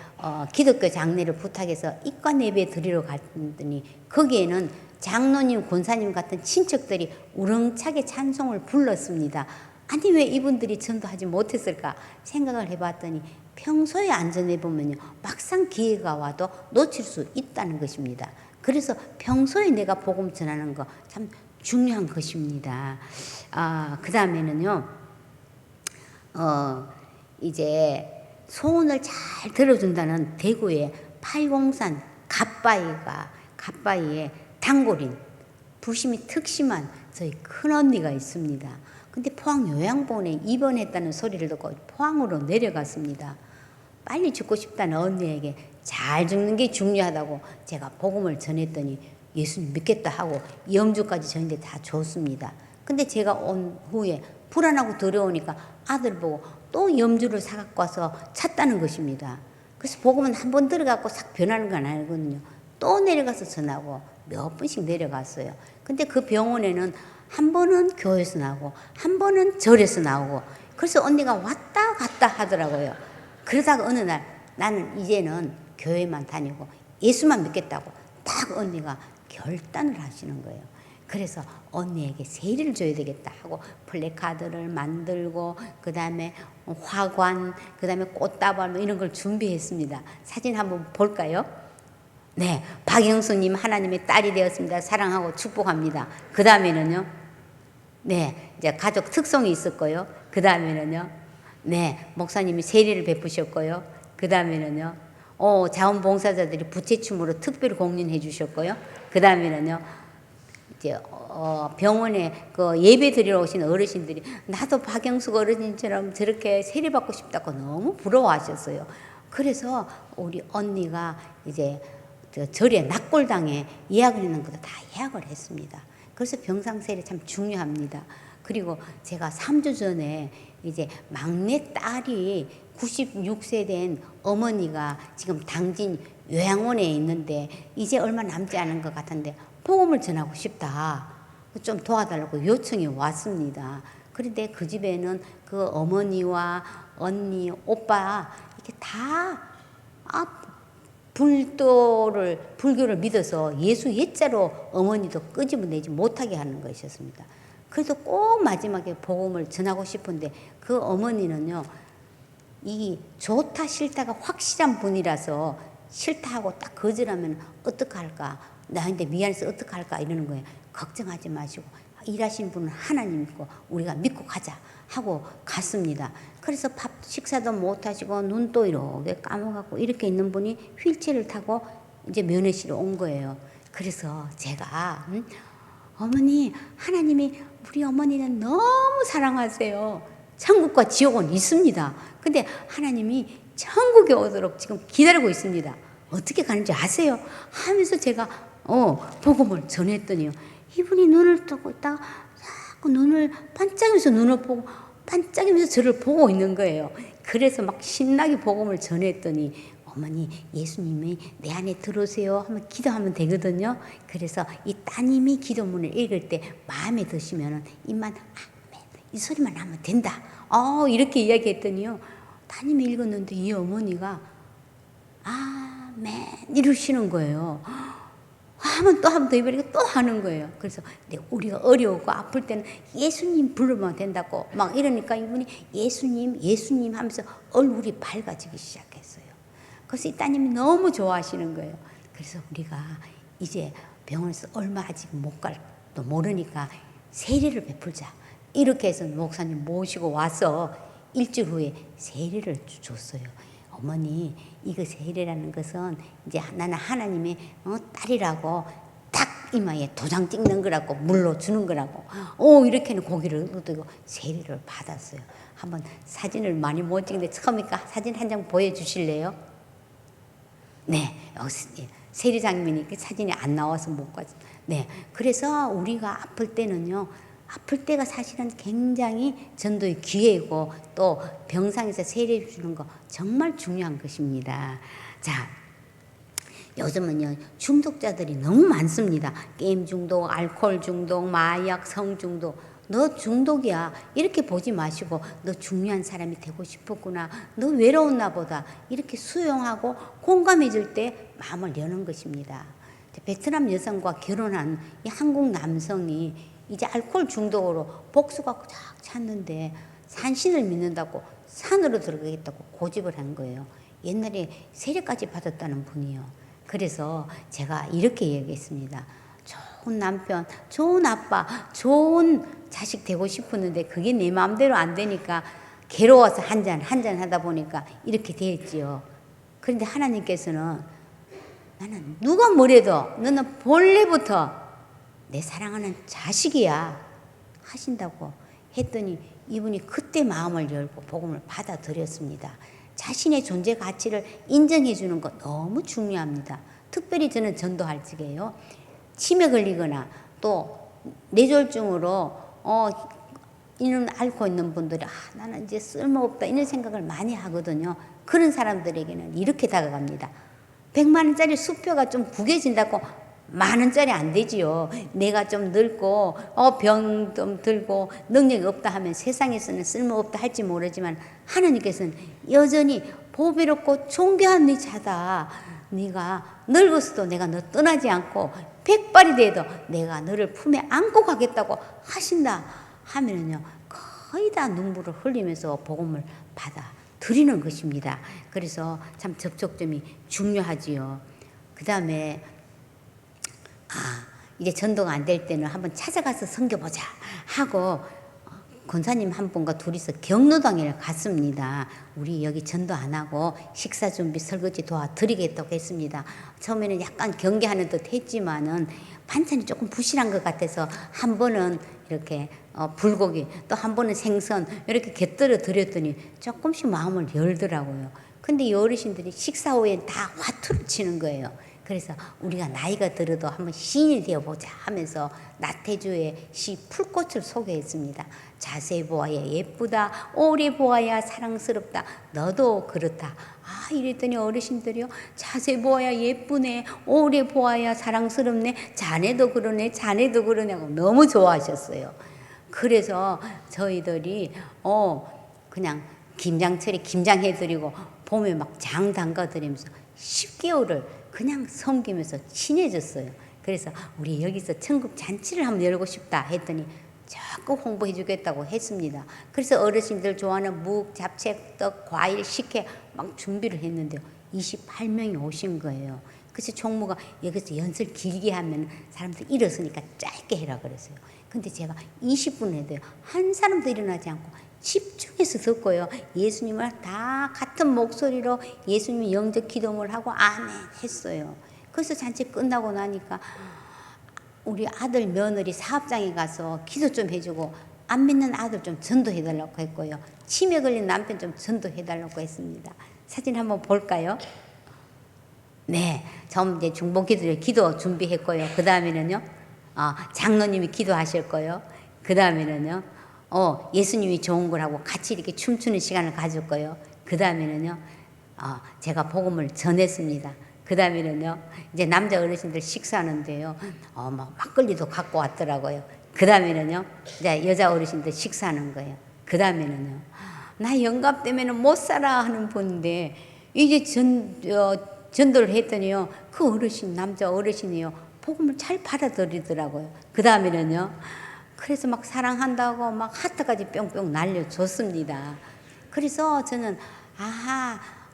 기독교 장례를 부탁해서 입관 예배 드리러 갔더니 거기에는 장로님, 권사님 같은 친척들이 우렁차게 찬송을 불렀습니다. 아니 왜 이분들이 전도하지 못했을까 생각을 해봤더니 평소에 안전해보면요 막상 기회가 와도 놓칠 수 있다는 것입니다. 그래서 평소에 내가 복음 전하는 거 참 중요한 것입니다. 그 다음에는요 이제 소원을 잘 들어준다는 대구의 팔공산 갓바위에 단골인 부심이 특심한 저희 큰언니가 있습니다. 근데 포항 요양본에 입원했다는 소리를 듣고 포항으로 내려갔습니다. 빨리 죽고 싶다는 언니에게 잘 죽는 게 중요하다고 제가 복음을 전했더니 예수님 믿겠다 하고 염주까지 저한테 다 줬습니다. 근데 제가 온 후에 불안하고 두려우니까 아들 보고 또 염주를 사갖고 와서 찼다는 것입니다. 그래서 복음은 한 번 들어가고 싹 변하는 건 아니거든요. 또 내려가서 전하고 몇 번씩 내려갔어요. 근데 그 병원에는 한 번은 교회에서 나오고 한 번은 절에서 나오고 그래서 언니가 왔다 갔다 하더라고요. 그러다가 어느 날 나는 이제는 교회만 다니고 예수만 믿겠다고 딱 언니가 결단을 하시는 거예요. 그래서 언니에게 세례를 줘야 되겠다 하고 플래카드를 만들고 그 다음에 화관, 그 다음에 꽃다발 이런 걸 준비했습니다. 사진 한번 볼까요? 네, 박영수님 하나님의 딸이 되었습니다. 사랑하고 축복합니다. 그 다음에는요, 네, 이제 가족 특성이 있었고요. 그 다음에는요, 네, 목사님이 세례를 베푸셨고요. 그 다음에는요, 자원봉사자들이 부채춤으로 특별히 공연해 주셨고요. 그 다음에는요, 이제 병원에 그 예배 드리러 오신 어르신들이 나도 박영숙 어르신처럼 저렇게 세례 받고 싶다고 너무 부러워하셨어요. 그래서 우리 언니가 이제 절에 낙골당에 예약을 했는 것도 다 예약을 했습니다. 그래서 병상 세례 참 중요합니다. 그리고 제가 3주 전에 이제 막내 딸이 96세 된 어머니가 지금 당진 요양원에 있는데 이제 얼마 남지 않은 것 같은데 복음을 전하고 싶다. 좀 도와달라고 요청이 왔습니다. 그런데 그 집에는 그 어머니와 언니, 오빠 이렇게 다 불교를 믿어서 예수 옛자로 어머니도 끄집어내지 못하게 하는 것이었습니다. 그래서 꼭 마지막에 복음을 전하고 싶은데 그 어머니는요, 이 좋다 싫다가 확실한 분이라서 싫다 하고 딱 거절하면 어떡할까? 나한테 미안해서 어떡할까? 이러는 거예요. 걱정하지 마시고 일하시는 분은 하나님 믿고 우리가 믿고 가자 하고 갔습니다. 그래서 밥 식사도 못 하시고 눈도 이렇게 감아갖고 이렇게 있는 분이 휠체어를 타고 이제 면회실에 온 거예요. 그래서 제가 어머니 하나님이 우리 어머니는 너무 사랑하세요. 천국과 지옥은 있습니다. 근데 하나님이 천국에 오도록 지금 기다리고 있습니다. 어떻게 가는지 아세요? 하면서 제가 복음을 전했더니요. 이분이 눈을 뜨고 있다가 자꾸 눈을 반짝이면서 눈을 보고 반짝이면서 저를 보고 있는 거예요. 그래서 막 신나게 복음을 전했더니 어머니 예수님이 내 안에 들어오세요 하면 기도하면 되거든요. 그래서 이 따님이 기도문을 읽을 때 마음에 드시면 입만 아멘 이 소리만 하면 된다. 이렇게 이야기했더니요. 따님이 읽었는데 이 어머니가 아멘 이러시는 거예요. 하면 또 한 번 더 입으니까 또 하는 거예요. 그래서 우리가 어려우고 아플 때는 예수님 부르면 된다고 막 이러니까 이분이 예수님 예수님 하면서 얼굴이 밝아지기 시작했어요. 그래서 이 따님이 너무 좋아하시는 거예요. 그래서 우리가 이제 병원에서 얼마 아직 못 갈 또 모르니까 세례를 베풀자. 이렇게 해서 목사님 모시고 와서 일주일 후에 세례를 줬어요. 어머니, 이거 세례라는 것은 이제 나는 하나님의 딸이라고 딱 이마에 도장 찍는 거라고 물로 주는 거라고. 이렇게는 고기를 얻고 세례를 받았어요. 한번 사진을 많이 못 찍는데 처음이니까 사진 한 장 보여주실래요? 네, 세례 장면이 사진이 안 나와서 못 가죠. 네, 그래서 우리가 아플 때는요, 아플 때가 사실은 굉장히 전도의 기회이고 또 병상에서 세례 주는 거 정말 중요한 것입니다. 자, 요즘은요 중독자들이 너무 많습니다. 게임 중독, 알코올 중독, 마약, 성 중독. 너 중독이야 이렇게 보지 마시고 너 중요한 사람이 되고 싶었구나, 너 외로웠나 보다 이렇게 수용하고 공감해 줄 때 마음을 여는 것입니다. 베트남 여성과 결혼한 이 한국 남성이 이제 알코올 중독으로 복수가 쫙 찼는데 산신을 믿는다고 산으로 들어가겠다고 고집을 한 거예요. 옛날에 세례까지 받았다는 분이요. 그래서 제가 이렇게 얘기했습니다. 좋은 남편, 좋은 아빠, 좋은 자식 되고 싶었는데 그게 내 마음대로 안 되니까 괴로워서 한 잔 하다 보니까 이렇게 됐지요. 그런데 하나님께서는 나는 누가 뭐래도 너는 본래부터 내 사랑하는 자식이야 하신다고 했더니 이분이 그때 마음을 열고 복음을 받아들였습니다. 자신의 존재 가치를 인정해 주는 것 너무 중요합니다. 특별히 저는 전도할 적에요. 치매 걸리거나 또 뇌졸중으로 이런 앓고 있는 분들이 나는 이제 쓸모없다 이런 생각을 많이 하거든요. 그런 사람들에게는 이렇게 다가갑니다. 100만 원짜리 수표가 좀 구겨진다고 만 원짜리 안 되지요. 내가 좀 늙고 병 좀 들고 능력이 없다 하면 세상에서는 쓸모없다 할지 모르지만 하나님께서는 여전히 보배롭고 존귀한 네 자다. 네가 늙었어도 내가 너 떠나지 않고 백발이 돼도 내가 너를 품에 안고 가겠다고 하신다 하면은요 거의 다 눈물을 흘리면서 복음을 받아 드리는 것입니다. 그래서 참 접촉점이 중요하지요. 그 다음에 이제 전도가 안 될 때는 한번 찾아가서 섬겨보자 하고 권사님 한 분과 둘이서 경로당에 갔습니다. 우리 여기 전도 안 하고 식사 준비 설거지 도와드리겠다고 했습니다. 처음에는 약간 경계하는 듯 했지만은 반찬이 조금 부실한 것 같아서 한 번은 이렇게 불고기 또 한 번은 생선 이렇게 곁들여 드렸더니 조금씩 마음을 열더라고요. 근데 이 어르신들이 식사 후에 다 화투를 치는 거예요. 그래서 우리가 나이가 들어도 한번 시인이 되어보자 하면서 나태주의 시 풀꽃을 소개했습니다. 자세히 보아야 예쁘다, 오래 보아야 사랑스럽다, 너도 그렇다. 이랬더니 어르신들이요, 자세히 보아야 예쁘네, 오래 보아야 사랑스럽네, 자네도 그러네, 자네도 그러냐고 너무 좋아하셨어요. 그래서 저희들이 그냥 김장철에 김장해드리고 봄에 막 장 담가드리면서 10개월을 그냥 섬기면서 친해졌어요. 그래서 우리 여기서 천국 잔치를 한번 열고 싶다 했더니 자꾸 홍보해 주겠다고 했습니다. 그래서 어르신들 좋아하는 묵, 잡채, 떡, 과일, 식혜 막 준비를 했는데요. 28명이 오신 거예요. 그래서 총무가 여기서 연설 길게 하면 사람들 일어서니까 짧게 해라 그랬어요. 근데 제가 20분 해도요. 한 사람도 일어나지 않고 집중해서 듣고요. 예수님을 다 같은 목소리로 예수님이 영적 기도를 하고 아멘 했어요. 그래서 잔치 끝나고 나니까 우리 아들 며느리 사업장에 가서 기도 좀 해주고 안 믿는 아들 좀 전도해달라고 했고요. 치매 걸린 남편 좀 전도해달라고 했습니다. 사진 한번 볼까요? 네, 처음 이제 중보 기도 준비했고요. 그 다음에는요, 장로님이 기도하실 거예요. 그 다음에는요, 예수님이 좋은 거라고 같이 이렇게 춤추는 시간을 가질 거예요. 그 다음에는요, 제가 복음을 전했습니다. 그 다음에는요, 이제 남자 어르신들 식사하는데요, 막걸리도 갖고 왔더라고요. 그 다음에는요, 이제 여자 어르신들 식사하는 거예요. 그 다음에는요, 나 영감 때문에는 못 살아 하는 분인데, 이제 전도를 했더니요, 그 어르신, 남자 어르신이요, 복음을 잘 받아들이더라고요. 그 다음에는요, 그래서 막 사랑한다고 막 하트까지 뿅뿅 날려줬습니다. 그래서 저는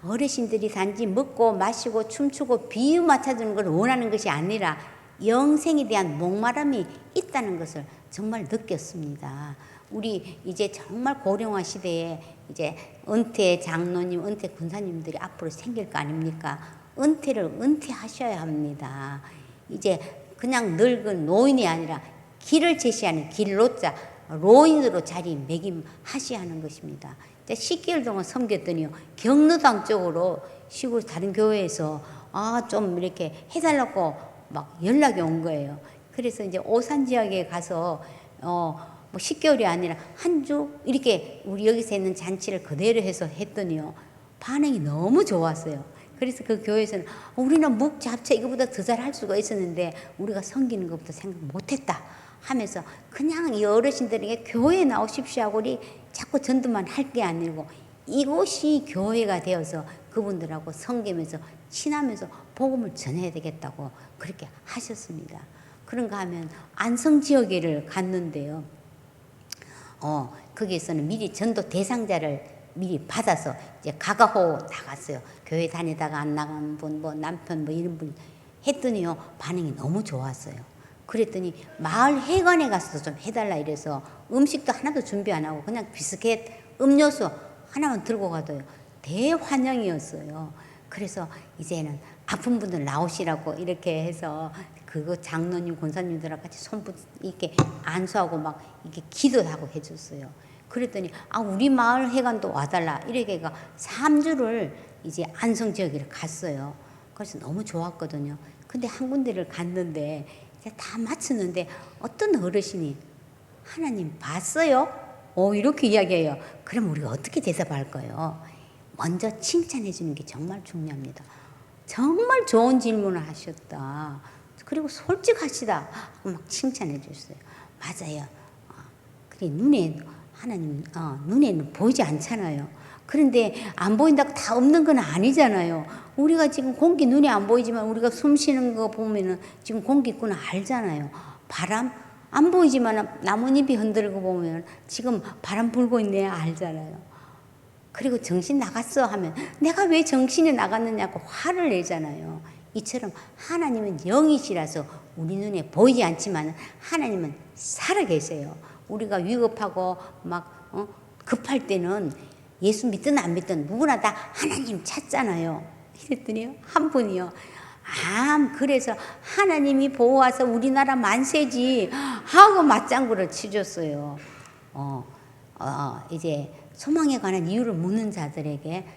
어르신들이 단지 먹고 마시고 춤추고 비유 맞춰주는 걸 원하는 것이 아니라 영생에 대한 목마름이 있다는 것을 정말 느꼈습니다. 우리 이제 정말 고령화 시대에 이제 은퇴 장로님, 은퇴 군사님들이 앞으로 생길 거 아닙니까? 은퇴를 은퇴하셔야 합니다. 이제 그냥 늙은 노인이 아니라 길을 제시하는 길로자 로인으로 자리매김하셔야 하는 것입니다. 10개월 동안 섬겼더니요, 경로당 쪽으로 시골 다른 교회에서 좀 이렇게 해달라고 막 연락이 온 거예요. 그래서 이제 오산 지역에 가서 뭐 10개월이 아니라 한 주 이렇게 우리 여기서 있는 잔치를 그대로 해서 했더니요, 반응이 너무 좋았어요. 그래서 그 교회에서는 우리는 묵 잡채 이거보다 더 잘할 수가 있었는데 우리가 섬기는 것부터 생각 못했다 하면서 그냥 이 어르신들에게 교회에 나오십시오 하고 우리 자꾸 전도만 할 게 아니고 이곳이 교회가 되어서 그분들하고 섬기면서 친하면서 복음을 전해야 되겠다고 그렇게 하셨습니다. 그런가 하면 안성 지역에를 갔는데요. 거기에서는 미리 전도 대상자를 미리 받아서 이제 가가호 나갔어요. 교회 다니다가 안 나간 분, 뭐 남편 뭐 이런 분 했더니요, 반응이 너무 좋았어요. 그랬더니 마을 회관에 가서 좀 해달라 이래서 음식도 하나도 준비 안 하고 그냥 비스켓, 음료수 하나만 들고 가도요, 대환영이었어요. 그래서 이제는 아픈 분들 나오시라고 이렇게 해서 그거 장로님, 권사님들하고 같이 손붙 이렇게 안수하고 막 이렇게 기도하고 해줬어요. 그랬더니 우리 마을 회관도 와달라 이렇게 3주를 이제 안성 지역에 갔어요. 그래서 너무 좋았거든요. 근데 한 군데를 갔는데 이제 다 마쳤는데 어떤 어르신이 하나님 봤어요? 이렇게 이야기해요. 그럼 우리가 어떻게 대답할까요? 먼저 칭찬해 주는 게 정말 중요합니다. 정말 좋은 질문을 하셨다. 그리고 솔직하시다 하고 막 칭찬해 주셨어요. 맞아요. 그래, 하나님 눈에는 보이지 않잖아요. 그런데 안 보인다고 다 없는 건 아니잖아요. 우리가 지금 공기 눈에 안 보이지만 우리가 숨 쉬는 거 보면은 지금 공기 있구나 알잖아요. 바람 안 보이지만 나뭇잎이 흔들고 보면 지금 바람 불고 있네 알잖아요. 그리고 정신 나갔어 하면 내가 왜 정신이 나갔느냐고 화를 내잖아요. 이처럼 하나님은 영이시라서 우리 눈에 보이지 않지만 하나님은 살아계세요. 우리가 위급하고 막 급할 때는 예수 믿든 안 믿든 누구나 다 하나님 찾잖아요. 이랬더니 한 분이요, 그래서 하나님이 보호와서 우리나라 만세지 하고 맞장구를 치줬어요. 이제 소망에 관한 이유를 묻는 자들에게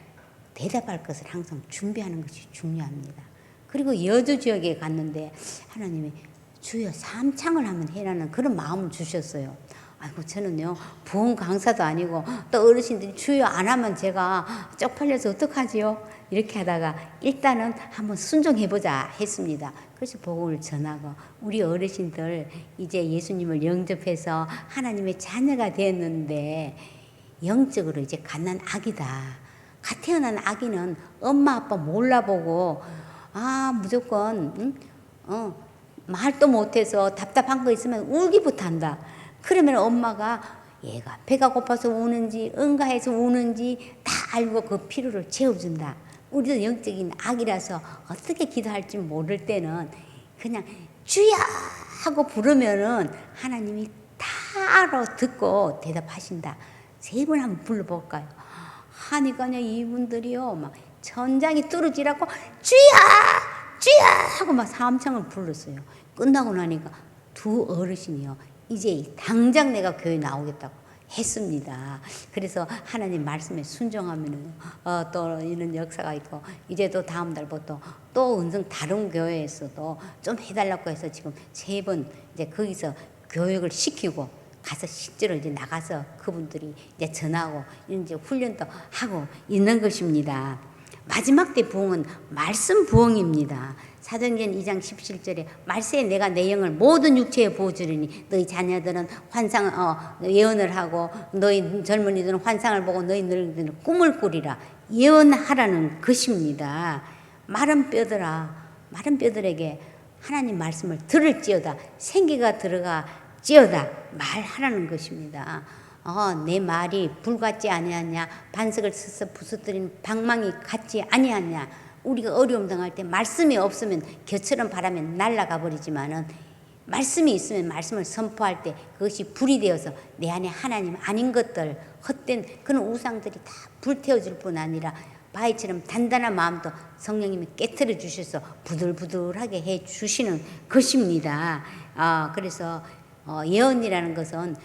대답할 것을 항상 준비하는 것이 중요합니다. 그리고 여주 지역에 갔는데 하나님이 주여 삼창을 한번 해라는 그런 마음을 주셨어요. 아이고, 저는요, 부흥 강사도 아니고 또 어르신들이 주여 안 하면 제가 쪽팔려서 어떡하지요? 이렇게 하다가 일단은 한번 순종해보자 했습니다. 그래서 복음을 전하고 우리 어르신들 이제 예수님을 영접해서 하나님의 자녀가 되었는데 영적으로 이제 갓난 아기다. 갓 태어난 아기는 엄마 아빠 몰라보고 무조건 말도 못해서 답답한 거 있으면 울기부터 한다. 그러면 엄마가 얘가 배가 고파서 우는지 응가해서 우는지 다 알고 그 필요를 채워준다. 우리도 영적인 아기라서 어떻게 기도할지 모를 때는 그냥 주야 하고 부르면은 하나님이 다 알아듣고 대답하신다. 3번 한번 불러볼까요? 하니까요, 이분들이요 막 천장이 뚫어지라고 주야 하고 막 삼창을 불렀어요. 끝나고 나니까 2 어르신이요, 이제 당장 내가 교회 나오겠다고 했습니다. 그래서 하나님 말씀에 순종하면 또 이런 역사가 있고, 이제 또 다음 달부터 또 은성 다른 교회에서도 좀 해달라고 해서 지금 3번 이제 거기서 교육을 시키고 가서 실제로 이제 나가서 그분들이 이제 전하고 이제 훈련도 하고 있는 것입니다. 마지막 때 부흥은 말씀 부흥입니다. 사도행전 2장 17절에 말세에 내가 내 영을 모든 육체에 부어주리니 너희 자녀들은 예언을 하고 너희 젊은이들은 환상을 보고 너희 늙은이들은 꿈을 꾸리라. 예언하라는 것입니다. 마른 뼈들에게 하나님 말씀을 들을지어다 생기가 들어가지어다 말하라는 것입니다. 내 말이 불 같지 아니하냐, 반석을 써서 부서뜨린 방망이 같지 아니하냐. 우리가 어려움 당할 때 말씀이 없으면 겨처럼 바라면 날아가 버리지만은 말씀이 있으면 말씀을 선포할 때 그것이 불이 되어서 내 안에 하나님 아닌 것들, 헛된 그런 우상들이 다 불태워질 뿐 아니라 바위처럼 단단한 마음도 성령님이 깨트려 주셔서 부들부들하게 해 주시는 것입니다. 그래서 예언이라는 것은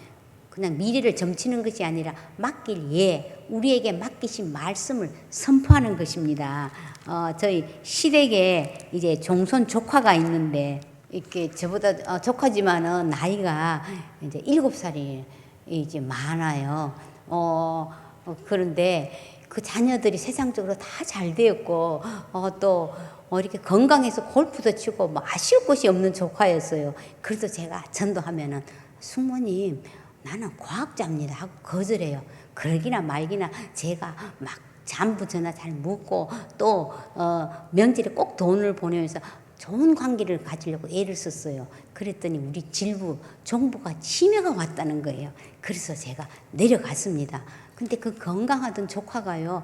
그냥 미래를 점치는 것이 아니라 맡길 우리에게 맡기신 말씀을 선포하는 것입니다. 저희 시댁에 이제 종손 조카가 있는데 이렇게 저보다 조카지만은 나이가 이제 7살이 이제 많아요. 그런데 그 자녀들이 세상적으로 다 잘 되었고 또 이렇게 건강해서 골프도 치고 뭐 아쉬울 것이 없는 조카였어요. 그래서 제가 전도하면은 숙모님 나는 과학자입니다 하고 거절해요. 그러기나 말기나 제가 막 잠부 전화 잘 묻고 또 명절에 꼭 돈을 보내면서 좋은 관계를 가지려고 애를 썼어요. 그랬더니 우리 질부, 종부가 치매가 왔다는 거예요. 그래서 제가 내려갔습니다. 근데 그 건강하던 조카가요.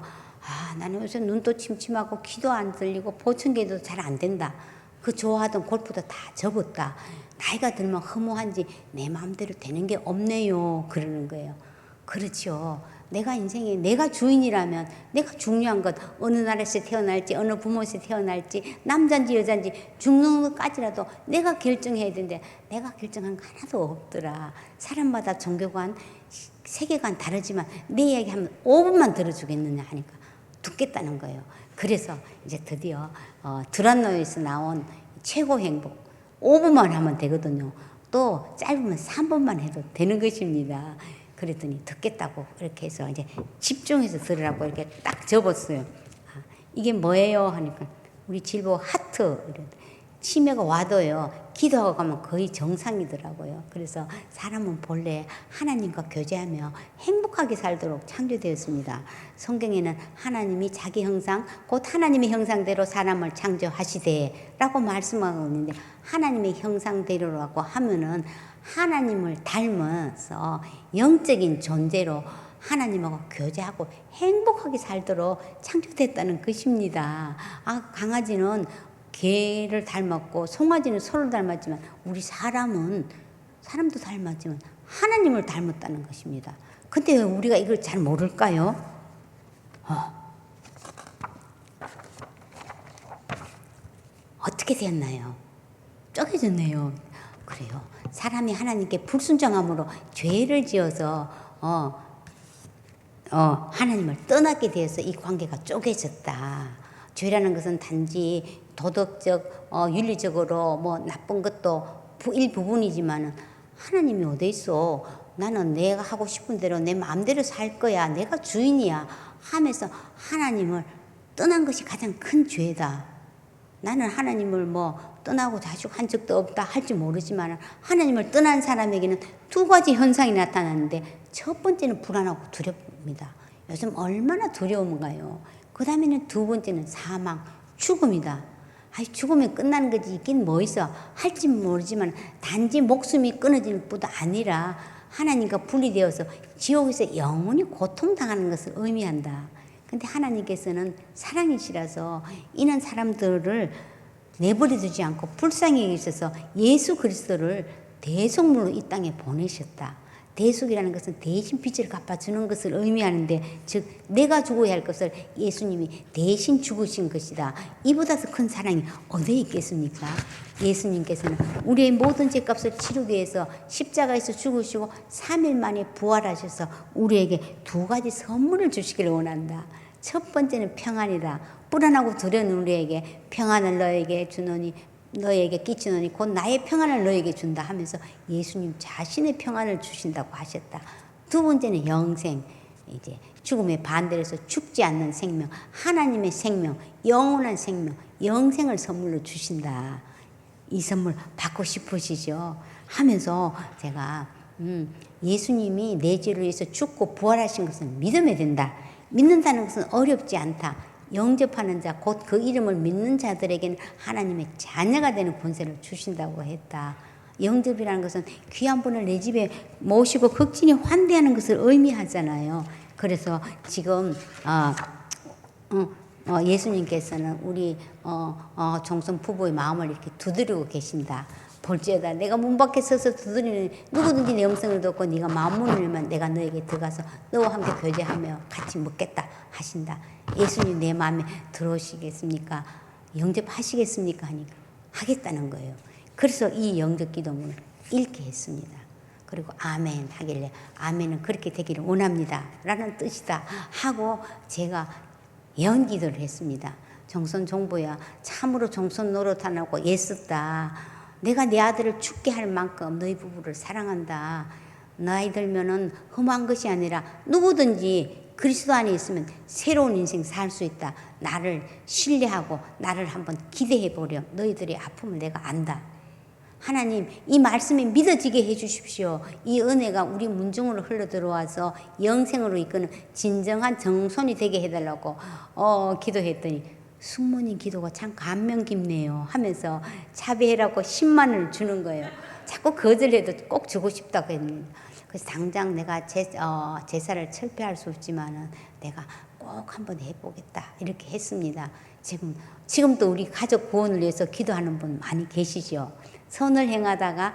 나는 요새 눈도 침침하고 귀도 안 들리고 보청기도 잘 안 된다. 그 좋아하던 골프도 다 접었다. 나이가 들면 허무한지 내 마음대로 되는 게 없네요. 그러는 거예요. 그렇죠. 내가 인생에 내가 주인이라면 내가 중요한 것 어느 나라에서 태어날지 어느 부모에서 태어날지 남자인지 여자인지 죽는 것까지라도 내가 결정해야 되는데 내가 결정한 거 하나도 없더라. 사람마다 종교관 세계관 다르지만 내 이야기하면 5분만 들어주겠느냐 하니까 듣겠다는 거예요. 그래서 이제 드디어 드란노에서 나온 최고 행복 5분만 하면 되거든요. 또 짧으면 3분만 해도 되는 것입니다. 그랬더니 듣겠다고 이렇게 해서 이제 집중해서 들으라고 이렇게 딱 접었어요. 이게 뭐예요? 하니까 우리 질보 하트. 치매가 와도요. 기도하고 가면 거의 정상이더라고요. 그래서 사람은 본래 하나님과 교제하며 행복하게 살도록 창조되었습니다. 성경에는 하나님이 자기 형상 곧 하나님의 형상대로 사람을 창조하시되 라고 말씀하고 있는데 하나님의 형상대로라고 하면은 하나님을 닮아서 영적인 존재로 하나님하고 교제하고 행복하게 살도록 창조됐다는 것입니다. 강아지는 개를 닮았고 송아지는 소를 닮았지만 우리 사람도 닮았지만 하나님을 닮았다는 것입니다. 근데 왜 우리가 이걸 잘 모를까요? 어떻게 됐나요? 쪼개졌네요. 그래요. 사람이 하나님께 불순종함으로 죄를 지어서 하나님을 떠나게 되어서 이 관계가 쪼개졌다. 죄라는 것은 단지 도덕적, 윤리적으로 뭐 나쁜 것도 일부분이지만은 하나님이 어디 있어? 나는 내가 하고 싶은 대로 내 마음대로 살 거야. 내가 주인이야. 하면서 하나님을 떠난 것이 가장 큰 죄다. 나는 하나님을 떠나고 자식한 적도 없다 할지 모르지만 하나님을 떠난 사람에게는 두 가지 현상이 나타나는데 첫 번째는 불안하고 두렵습니다. 요즘 얼마나 두려운가요? 그 다음에는 두 번째는 사망, 죽음이다. 죽으면 끝나는 거지 있긴 뭐 있어 할지 모르지만 단지 목숨이 끊어질 뿐 아니라 하나님과 분리되어서 지옥에서 영원히 고통당하는 것을 의미한다. 근데 하나님께서는 사랑이시라서 이런 사람들을 내버려 두지 않고 불쌍히 여기셔서 예수 그리스도를 대속물로 이 땅에 보내셨다. 대속이라는 것은 대신 빚을 갚아주는 것을 의미하는데 즉 내가 죽어야 할 것을 예수님이 대신 죽으신 것이다. 이보다 더 큰 사랑이 어디에 있겠습니까? 예수님께서는 우리의 모든 죄값을 치르기 위해서 십자가에서 죽으시고 3일 만에 부활하셔서 우리에게 두 가지 선물을 주시기를 원한다. 첫 번째는 평안이다. 불안하고 두려운 우리에게 평안을 너에게 주노니 너에게 끼치노니 곧 나의 평안을 너에게 준다 하면서 예수님 자신의 평안을 주신다고 하셨다. 두 번째는 영생. 이제 죽음의 반대로 해서 죽지 않는 생명, 하나님의 생명, 영원한 생명, 영생을 선물로 주신다. 이 선물 받고 싶으시죠? 하면서 제가 예수님이 내 죄를 위해서 죽고 부활하신 것을 믿으면 된다. 믿는다는 것은 어렵지 않다. 영접하는 자, 곧 그 이름을 믿는 자들에게는 하나님의 자녀가 되는 권세를 주신다고 했다. 영접이라는 것은 귀한 분을 내 집에 모시고 극진히 환대하는 것을 의미하잖아요. 그래서 지금 예수님께서는 우리 종선 부부의 마음을 이렇게 두드리고 계신다. 볼지어다 내가 문 밖에 서서 두드리는 누구든지 내 음성을 듣고 네가 마음 문을 열면 내가 너에게 들어가서 너와 함께 교제하며 같이 먹겠다 하신다. 예수님 내 마음에 들어오시겠습니까? 영접하시겠습니까? 하니까 하겠다는 거예요. 그래서 이 영접 기도문을 읽게 했습니다. 그리고 아멘 하길래 아멘은 그렇게 되기를 원합니다 라는 뜻이다 하고 제가 예언 기도를 했습니다. 종선 종보야 참으로 종선 노릇 안 하고 애썼다. 내가 내 아들을 죽게 할 만큼 너희 부부를 사랑한다. 나이 들면은 험한 것이 아니라 누구든지 그리스도 안에 있으면 새로운 인생 살 수 있다. 나를 신뢰하고 나를 한번 기대해 보려. 너희들의 아픔을 내가 안다. 하나님 이 말씀이 믿어지게 해 주십시오. 이 은혜가 우리 문중으로 흘러 들어와서 영생으로 이끄는 진정한 정손이 되게 해달라고 기도했더니 숙모님 기도가 참 감명 깊네요 하면서 차비해라고 10만을 주는 거예요. 자꾸 거절해도 꼭 주고 싶다고 했는데 그래서 당장 내가 제사를 철폐할 수 없지만은 내가 꼭 한번 해보겠다 이렇게 했습니다. 지금도 우리 가족 구원을 위해서 기도하는 분 많이 계시죠. 선을 행하다가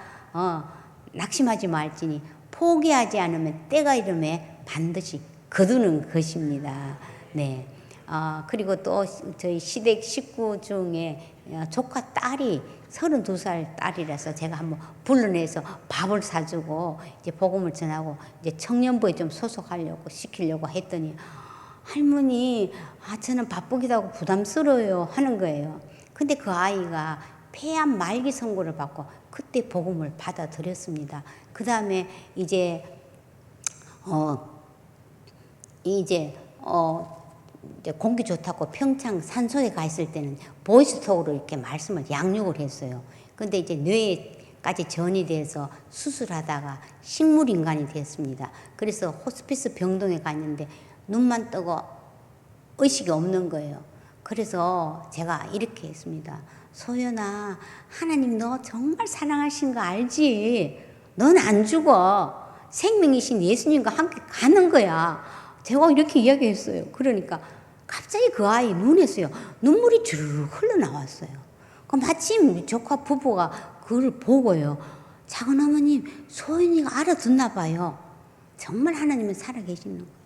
낙심하지 말지니 포기하지 않으면 때가 이름에 반드시 거두는 것입니다. 네. 그리고 또 저희 시댁 식구 중에 조카 딸이 32살 딸이라서 제가 한번 불러내서 밥을 사주고 이제 복음을 전하고 이제 청년부에 좀 소속하려고 시키려고 했더니 할머니 저는 바쁘기도 하고 부담스러워요 하는 거예요. 근데 그 아이가 폐암 말기 선고를 받고 그때 복음을 받아들였습니다. 그 다음에 이제 공기 좋다고 평창 산소에 가 있을 때는 보이스톡으로 이렇게 말씀을 양육을 했어요. 근데 이제 뇌까지 전이 돼서 수술하다가 식물인간이 됐습니다. 그래서 호스피스 병동에 갔는데 눈만 뜨고 의식이 없는 거예요. 그래서 제가 이렇게 했습니다. 소연아, 하나님 너 정말 사랑하신 거 알지? 넌 안 죽어. 생명이신 예수님과 함께 가는 거야. 제가 이렇게 이야기했어요. 그러니까 갑자기 그 아이 눈에서요 눈물이 주르륵 흘러나왔어요. 마침 조카 부부가 그걸 보고요. 작은 어머님 소연이가 알아듣나 봐요. 정말 하나님은 살아계시는 거예요.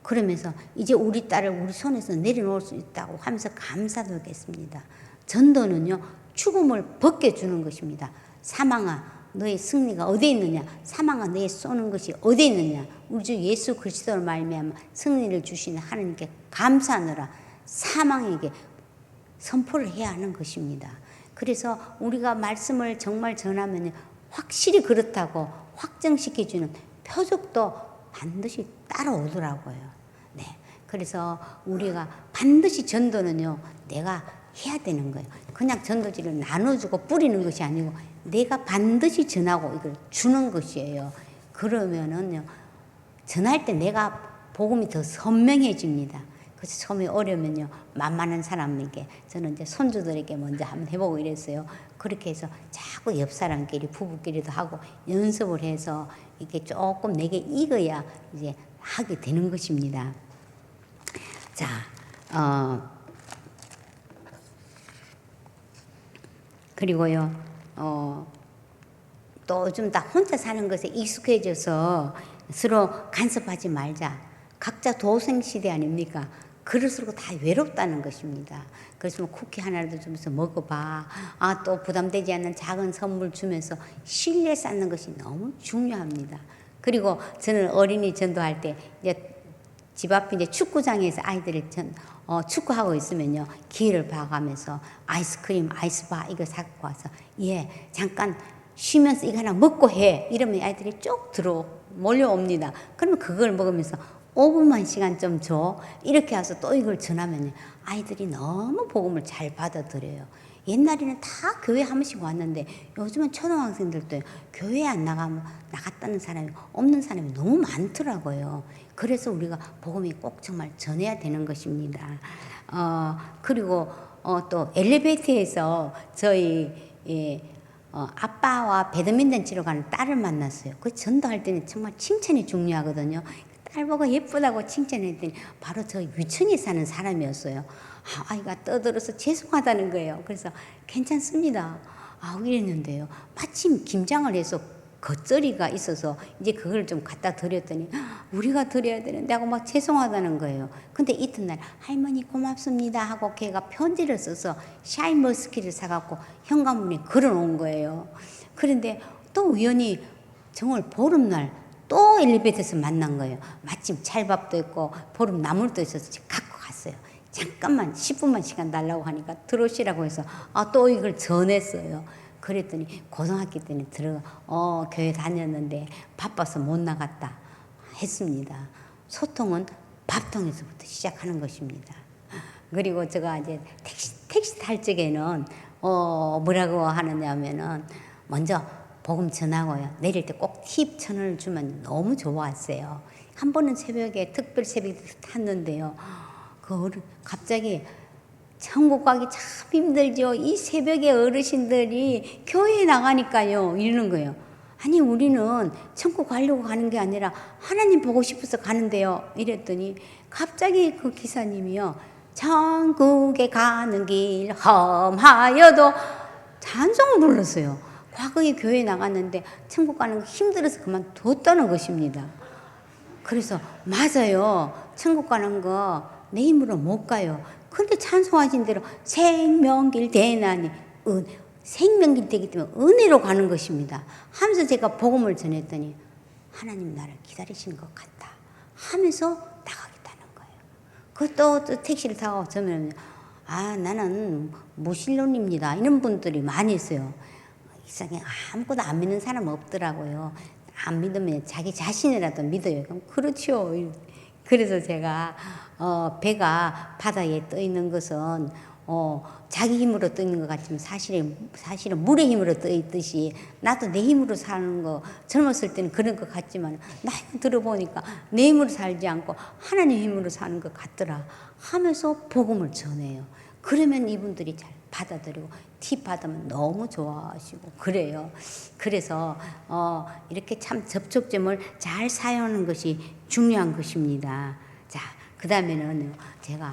그러면서 이제 우리 딸을 우리 손에서 내려놓을 수 있다고 하면서 감사드리겠습니다. 전도는요 죽음을 벗겨주는 것입니다. 사망아 너의 승리가 어디에 있느냐? 사망아 너의 쏘는 것이 어디에 있느냐? 우리 주 예수 그리스도를 말미암아 승리를 주시는 하나님께 감사하느라 사망에게 선포를 해야 하는 것입니다. 그래서 우리가 말씀을 정말 전하면 확실히 그렇다고 확정시켜주는 표적도 반드시 따라오더라고요. 네. 그래서 우리가 반드시 전도는요 내가 해야 되는 거예요. 그냥 전도지를 나눠주고 뿌리는 것이 아니고 내가 반드시 전하고 이걸 주는 것이에요. 그러면은요 전할 때 내가 복음이 더 선명해집니다. 그래서 처음에 어려면요 만만한 사람에게 저는 이제 손주들에게 먼저 한번 해보고 이랬어요. 그렇게 해서 자꾸 옆 사람끼리 부부끼리도 하고 연습을 해서 이렇게 조금 내게 익어야 이제 하게 되는 것입니다. 자, 그리고요, 또 좀 다 혼자 사는 것에 익숙해져서 서로 간섭하지 말자. 각자 도생시대 아닙니까? 그럴수록 다 외롭다는 것입니다. 그래서 뭐 쿠키 하나라도 주면서 먹어봐. 또 부담되지 않는 작은 선물 주면서 신뢰 쌓는 것이 너무 중요합니다. 그리고 저는 어린이 전도할 때 이제 집 앞에 이제 축구장에서 아이들이 축구하고 있으면요 기회를 봐가면서 아이스크림, 아이스바 이거 사갖고 와서 잠깐 쉬면서 이거 하나 먹고 해 이러면 아이들이 쭉 몰려옵니다. 그러면 그걸 먹으면서 5분만 시간 좀 줘 이렇게 와서 또 이걸 전하면 아이들이 너무 복음을 잘 받아들여요. 옛날에는 다 교회 한 번씩 왔는데 요즘은 초등학생들도 교회 안 나갔다는 사람이 없는 사람이 너무 많더라고요. 그래서 우리가 복음이 꼭 정말 전해야 되는 것입니다. 그리고 또 엘리베이터에서 저희 아빠와 배드민턴 치러 가는 딸을 만났어요. 그 전도할 때는 정말 칭찬이 중요하거든요. 딸 보고 예쁘다고 칭찬했더니 바로 저 유천에 사는 사람이었어요. 아이가 떠들어서 죄송하다는 거예요. 그래서 괜찮습니다. 이랬는데요. 마침 김장을 해서 겉절이가 있어서 이제 그걸 좀 갖다 드렸더니 우리가 드려야 되는데 하고 막 죄송하다는 거예요. 근데 이튿날 할머니 고맙습니다 하고 걔가 편지를 써서 샤인머스키를 사갖고 현관문에 걸어놓은 거예요. 그런데 또 우연히 정월 보름날 또 엘리베이터에서 만난 거예요. 마침 찰밥도 있고 보름 나물도 있어서 갖고 갔어요. 잠깐만 10분만 시간 달라고 하니까 들어오시라고 해서 또 이걸 전했어요. 그랬더니 고등학교 때는 교회 다녔는데 바빠서 못 나갔다 했습니다. 소통은 밥통에서부터 시작하는 것입니다. 그리고 제가 이제 택시 탈 적에는 뭐라고 하느냐면은 먼저 복음 전하고요. 내릴 때 꼭 팁 1,000원을 주면 너무 좋았어요. 한 번은 새벽에 특별 새벽에 탔는데요. 갑자기 천국 가기 참 힘들죠. 이 새벽에 어르신들이 교회에 나가니까요. 이러는 거예요. 아니 우리는 천국 가려고 가는 게 아니라 하나님 보고 싶어서 가는데요. 이랬더니 갑자기 그 기사님이요. 천국에 가는 길 험하여도 찬송을 불렀어요. 과거에 교회에 나갔는데 천국 가는 거 힘들어서 그만뒀다는 것입니다. 그래서 맞아요. 천국 가는 거 내 힘으로 못 가요. 그런데 찬송하신 대로 생명길 대나니 생명길 되기 때문에 은혜로 가는 것입니다. 하면서 제가 복음을 전했더니 하나님 나를 기다리시는 것 같다 하면서 나가겠다는 거예요. 그것도 택시를 타고 저면 나는 무신론입니다. 이런 분들이 많이 있어요. 이상하게 아무것도 안 믿는 사람 없더라고요. 안 믿으면 자기 자신이라도 믿어요. 그럼 그렇죠. 그래서 제가 배가 바다에 떠 있는 것은 자기 힘으로 떠 있는 것 같지만 사실은 물의 힘으로 떠 있듯이 나도 내 힘으로 사는 거 젊었을 때는 그런 것 같지만 나이가 들어보니까 내 힘으로 살지 않고 하나님 힘으로 사는 것 같더라 하면서 복음을 전해요. 그러면 이분들이 잘 받아들이고 팁 받으면 너무 좋아하시고 그래요. 그래서 이렇게 참 접촉점을 잘 사용하는 것이 중요한 것입니다. 자, 그 다음에는 제가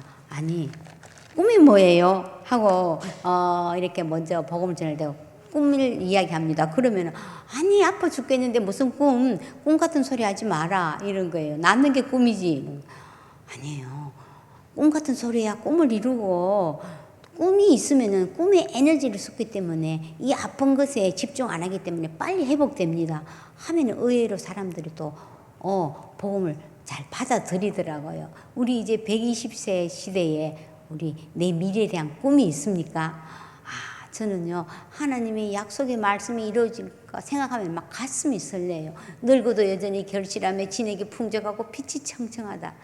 꿈이 뭐예요? 하고 이렇게 먼저 복음을 전할 때 꿈을 이야기합니다. 그러면 아파 죽겠는데 무슨 꿈 같은 소리 하지 마라 이런 거예요. 낳는 게 꿈이지. 아니에요. 꿈 같은 소리야. 꿈을 이루고 꿈이 있으면은 꿈에 에너지를 쏟기 때문에 이 아픈 것에 집중 안 하기 때문에 빨리 회복됩니다. 하면 의외로 사람들이 또 복음을 잘 받아들이더라고요. 우리 이제 120세 시대에 내 미래에 대한 꿈이 있습니까? 저는요 하나님의 약속의 말씀이 이루어질까 생각하면 막 가슴이 설레요. 늙어도 여전히 결실하며 진에게 풍족하고 빛이 청청하다.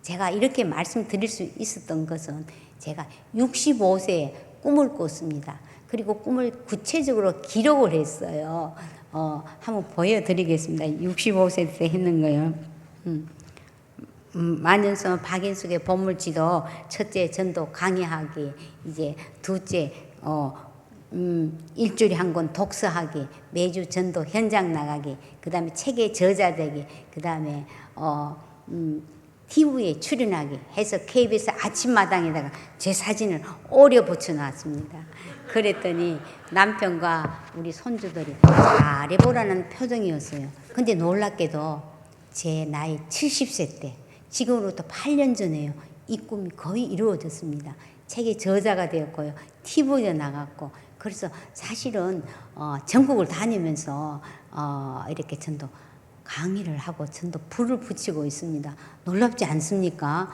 제가 이렇게 말씀드릴 수 있었던 것은 제가 65세에 꿈을 꿨습니다. 그리고 꿈을 구체적으로 기록을 했어요. 한번 보여드리겠습니다. 65세 때 했는 거예요. 만연성 박인숙의 보물지도 첫째 전도 강의하기, 이제 둘째 일주일에 한 권 독서하기, 매주 전도 현장 나가기, 그 다음에 책의 저자되기, 그 다음에 TV에 출연하기 해서 KBS 아침마당에다가 제 사진을 오려 붙여놨습니다. 그랬더니 남편과 우리 손주들이 잘해보라는 표정이었어요. 근데 놀랍게도 제 나이 70세 때, 지금으로부터 8년 전에요. 이 꿈이 거의 이루어졌습니다. 책의 저자가 되었고요. TV에 나갔고, 그래서 사실은 전국을 다니면서 이렇게 전도 강의를 하고 전도 불을 붙이고 있습니다. 놀랍지 않습니까?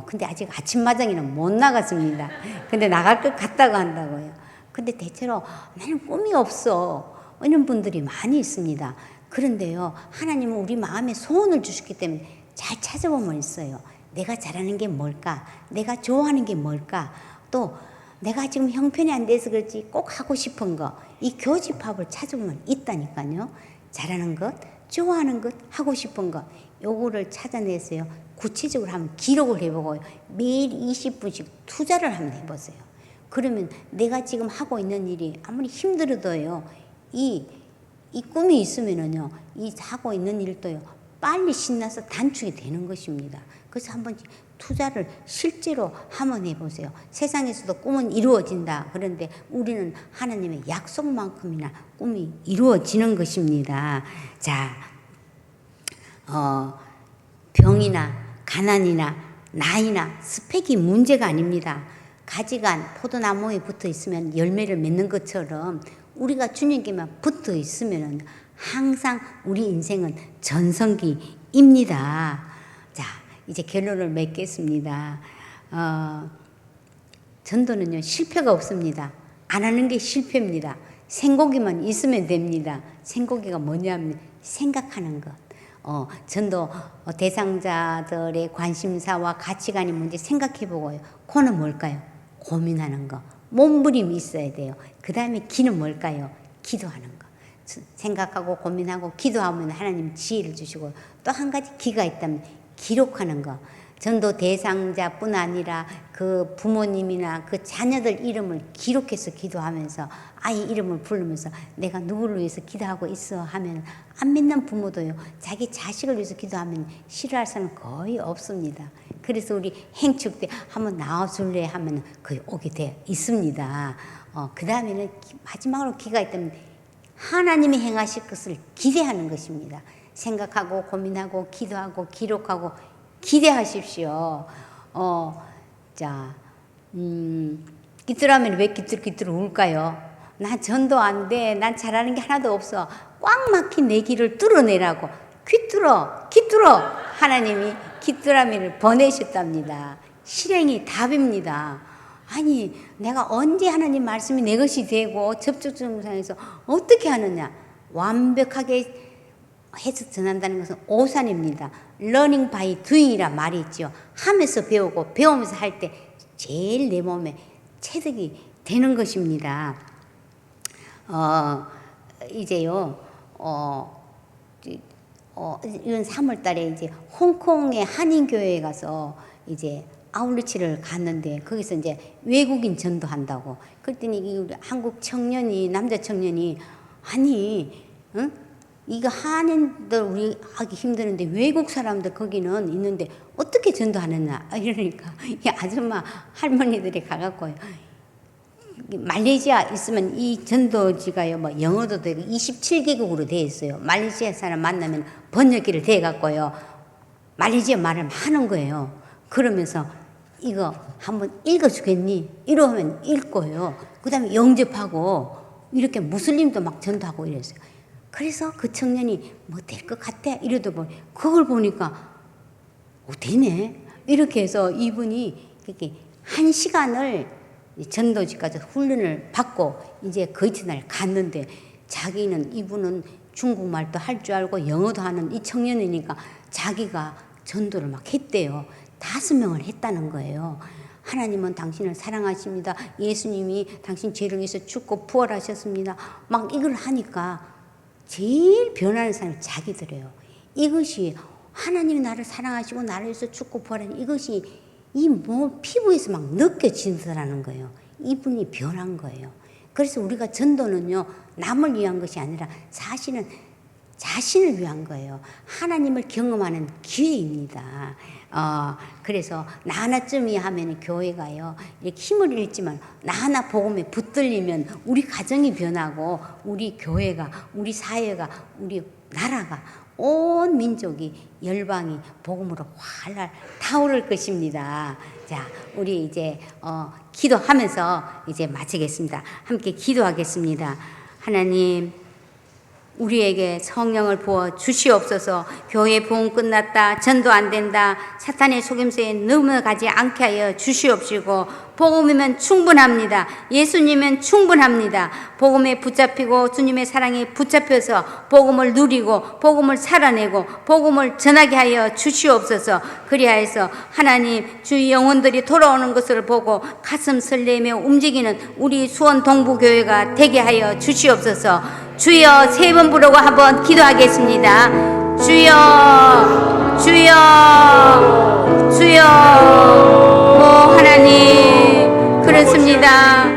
근데 아직 아침마당에는 못 나갔습니다. 근데 나갈 것 같다고 한다고요. 근데 대체로 나는 꿈이 없어 이런 분들이 많이 있습니다. 그런데요, 하나님은 우리 마음에 소원을 주셨기 때문에 잘 찾아보면 있어요. 내가 잘하는 게 뭘까? 내가 좋아하는 게 뭘까? 또 내가 지금 형편이 안 돼서 그렇지 꼭 하고 싶은 거, 이 교집합을 찾아보면 있다니까요. 잘하는 것, 좋아하는 것, 하고 싶은 것, 요거를 찾아내서요. 구체적으로 한번 기록을 해보고요. 매일 20분씩 투자를 한번 해보세요. 그러면 내가 지금 하고 있는 일이 아무리 힘들어도요. 이 꿈이 있으면은요, 이 하고 있는 일도요, 빨리 신나서 단축이 되는 것입니다. 그래서 한번 투자를 실제로 한번 해보세요. 세상에서도 꿈은 이루어진다. 그런데 우리는 하나님의 약속만큼이나 꿈이 이루어지는 것입니다. 자, 병이나 가난이나 나이나 스펙이 문제가 아닙니다. 가지가 포도나무에 붙어 있으면 열매를 맺는 것처럼 우리가 주님께만 붙어 있으면 항상 우리 인생은 전성기입니다. 자, 이제 결론을 맺겠습니다. 전도는요, 실패가 없습니다. 안 하는 게 실패입니다. 생고기만 있으면 됩니다. 생고기가 뭐냐면 생각하는 것. 전도 대상자들의 관심사와 가치관이 뭔지 생각해보고요. 그는 뭘까요? 고민하는 거. 몸부림이 있어야 돼요. 그 다음에 기는 뭘까요? 기도하는 거. 생각하고 고민하고 기도하면 하나님 지혜를 주시고, 또 한 가지 기가 있다면 기록하는 거. 전도 대상자뿐 아니라 그 부모님이나 그 자녀들 이름을 기록해서 기도하면서 아이 이름을 부르면서 내가 누구를 위해서 기도하고 있어 하면, 안 믿는 부모도요, 자기 자식을 위해서 기도하면 싫어할 사람은 거의 없습니다. 그래서 우리 행축 때 한번 나와줄래 하면 거의 오게 되어 있습니다. 그 다음에는 마지막으로 기가 있다면 하나님이 행하실 것을 기대하는 것입니다. 생각하고 고민하고 기도하고 기록하고 기대하십시오. 자, 기도라면 왜 기도를 울까요? 난 전도 안 돼. 난 잘하는 게 하나도 없어. 꽉 막힌 내 길을 뚫어내라고. 귀뚫어. 하나님이 기도라면을 보내셨답니다. 실행이 답입니다. 아니, 내가 언제 하나님 말씀이 내 것이 되고 접촉 증상에서 어떻게 하느냐? 완벽하게 해서 전한다는 것은 오산입니다. learning by doing이라 말이 있죠. 하면서 배우고 배우면서 할 때 제일 내 몸에 체득이 되는 것입니다. 이제요, 이번 3월 달에 이제 홍콩의 한인교회에 가서 이제 아울리치를 갔는데, 거기서 이제 외국인 전도한다고. 그랬더니 우리 한국 청년이, 남자 청년이, 아니, 응? 이거 한인들 우리 하기 힘드는데 외국 사람들 거기는 있는데 어떻게 전도하느냐. 이러니까 이 아줌마 할머니들이 가갖고요, 말레이시아 있으면 이 전도지가요, 뭐 영어도 되고 27개국으로 되어 있어요. 말레이시아 사람 만나면 번역기를 대갖고요, 말레이시아 말을 하는 거예요. 그러면서 이거 한번 읽어주겠니? 이러면 읽고요. 그 다음에 영접하고 이렇게 무슬림도 막 전도하고 이랬어요. 그래서 그 청년이 뭐 될 것 같아 이러다 보니 그걸 보니까 되네. 이렇게 해서 이분이 이렇게 1시간을 전도지까지 훈련을 받고 이제 그 이튿날 갔는데, 자기는, 이분은 중국말도 할 줄 알고 영어도 하는 이 청년이니까 자기가 전도를 막 했대요. 5명을 했다는 거예요. 하나님은 당신을 사랑하십니다. 예수님이 당신 죄를 위해서 죽고 부활하셨습니다. 막 이걸 하니까 제일 변하는 사람이 자기들이에요. 이것이 하나님이 나를 사랑하시고 나를 위해서 죽고 부활하는 이것이 이 몸 피부에서 막 느껴지더라는 거예요. 이분이 변한 거예요. 그래서 우리가 전도는요, 남을 위한 것이 아니라 사실은 자신을 위한 거예요. 하나님을 경험하는 기회입니다. 그래서 나 하나쯤이 하면 교회가요, 이렇게 힘을 잃지만 나 하나 복음에 붙들리면 우리 가정이 변하고 우리 교회가, 우리 사회가, 우리 나라가, 온 민족이, 열방이 복음으로 활활 타오를 것입니다. 자, 우리 이제 기도하면서 이제 마치겠습니다. 함께 기도하겠습니다. 하나님, 우리에게 성령을 부어 주시옵소서. 교회 부흥 끝났다, 전도 안 된다, 사탄의 속임수에 넘어가지 않게 하여 주시옵시고, 복음이면 충분합니다. 예수님은 충분합니다. 복음에 붙잡히고 주님의 사랑에 붙잡혀서 복음을 누리고 복음을 살아내고 복음을 전하게 하여 주시옵소서. 그리하여서 하나님, 주의 영혼들이 돌아오는 것을 보고 가슴 설레며 움직이는 우리 수원 동부교회가 되게 하여 주시옵소서. 주여, 3번 부르고 한번 기도하겠습니다. 주여, 주여, 주여. 오 하나님, 그렇습니다.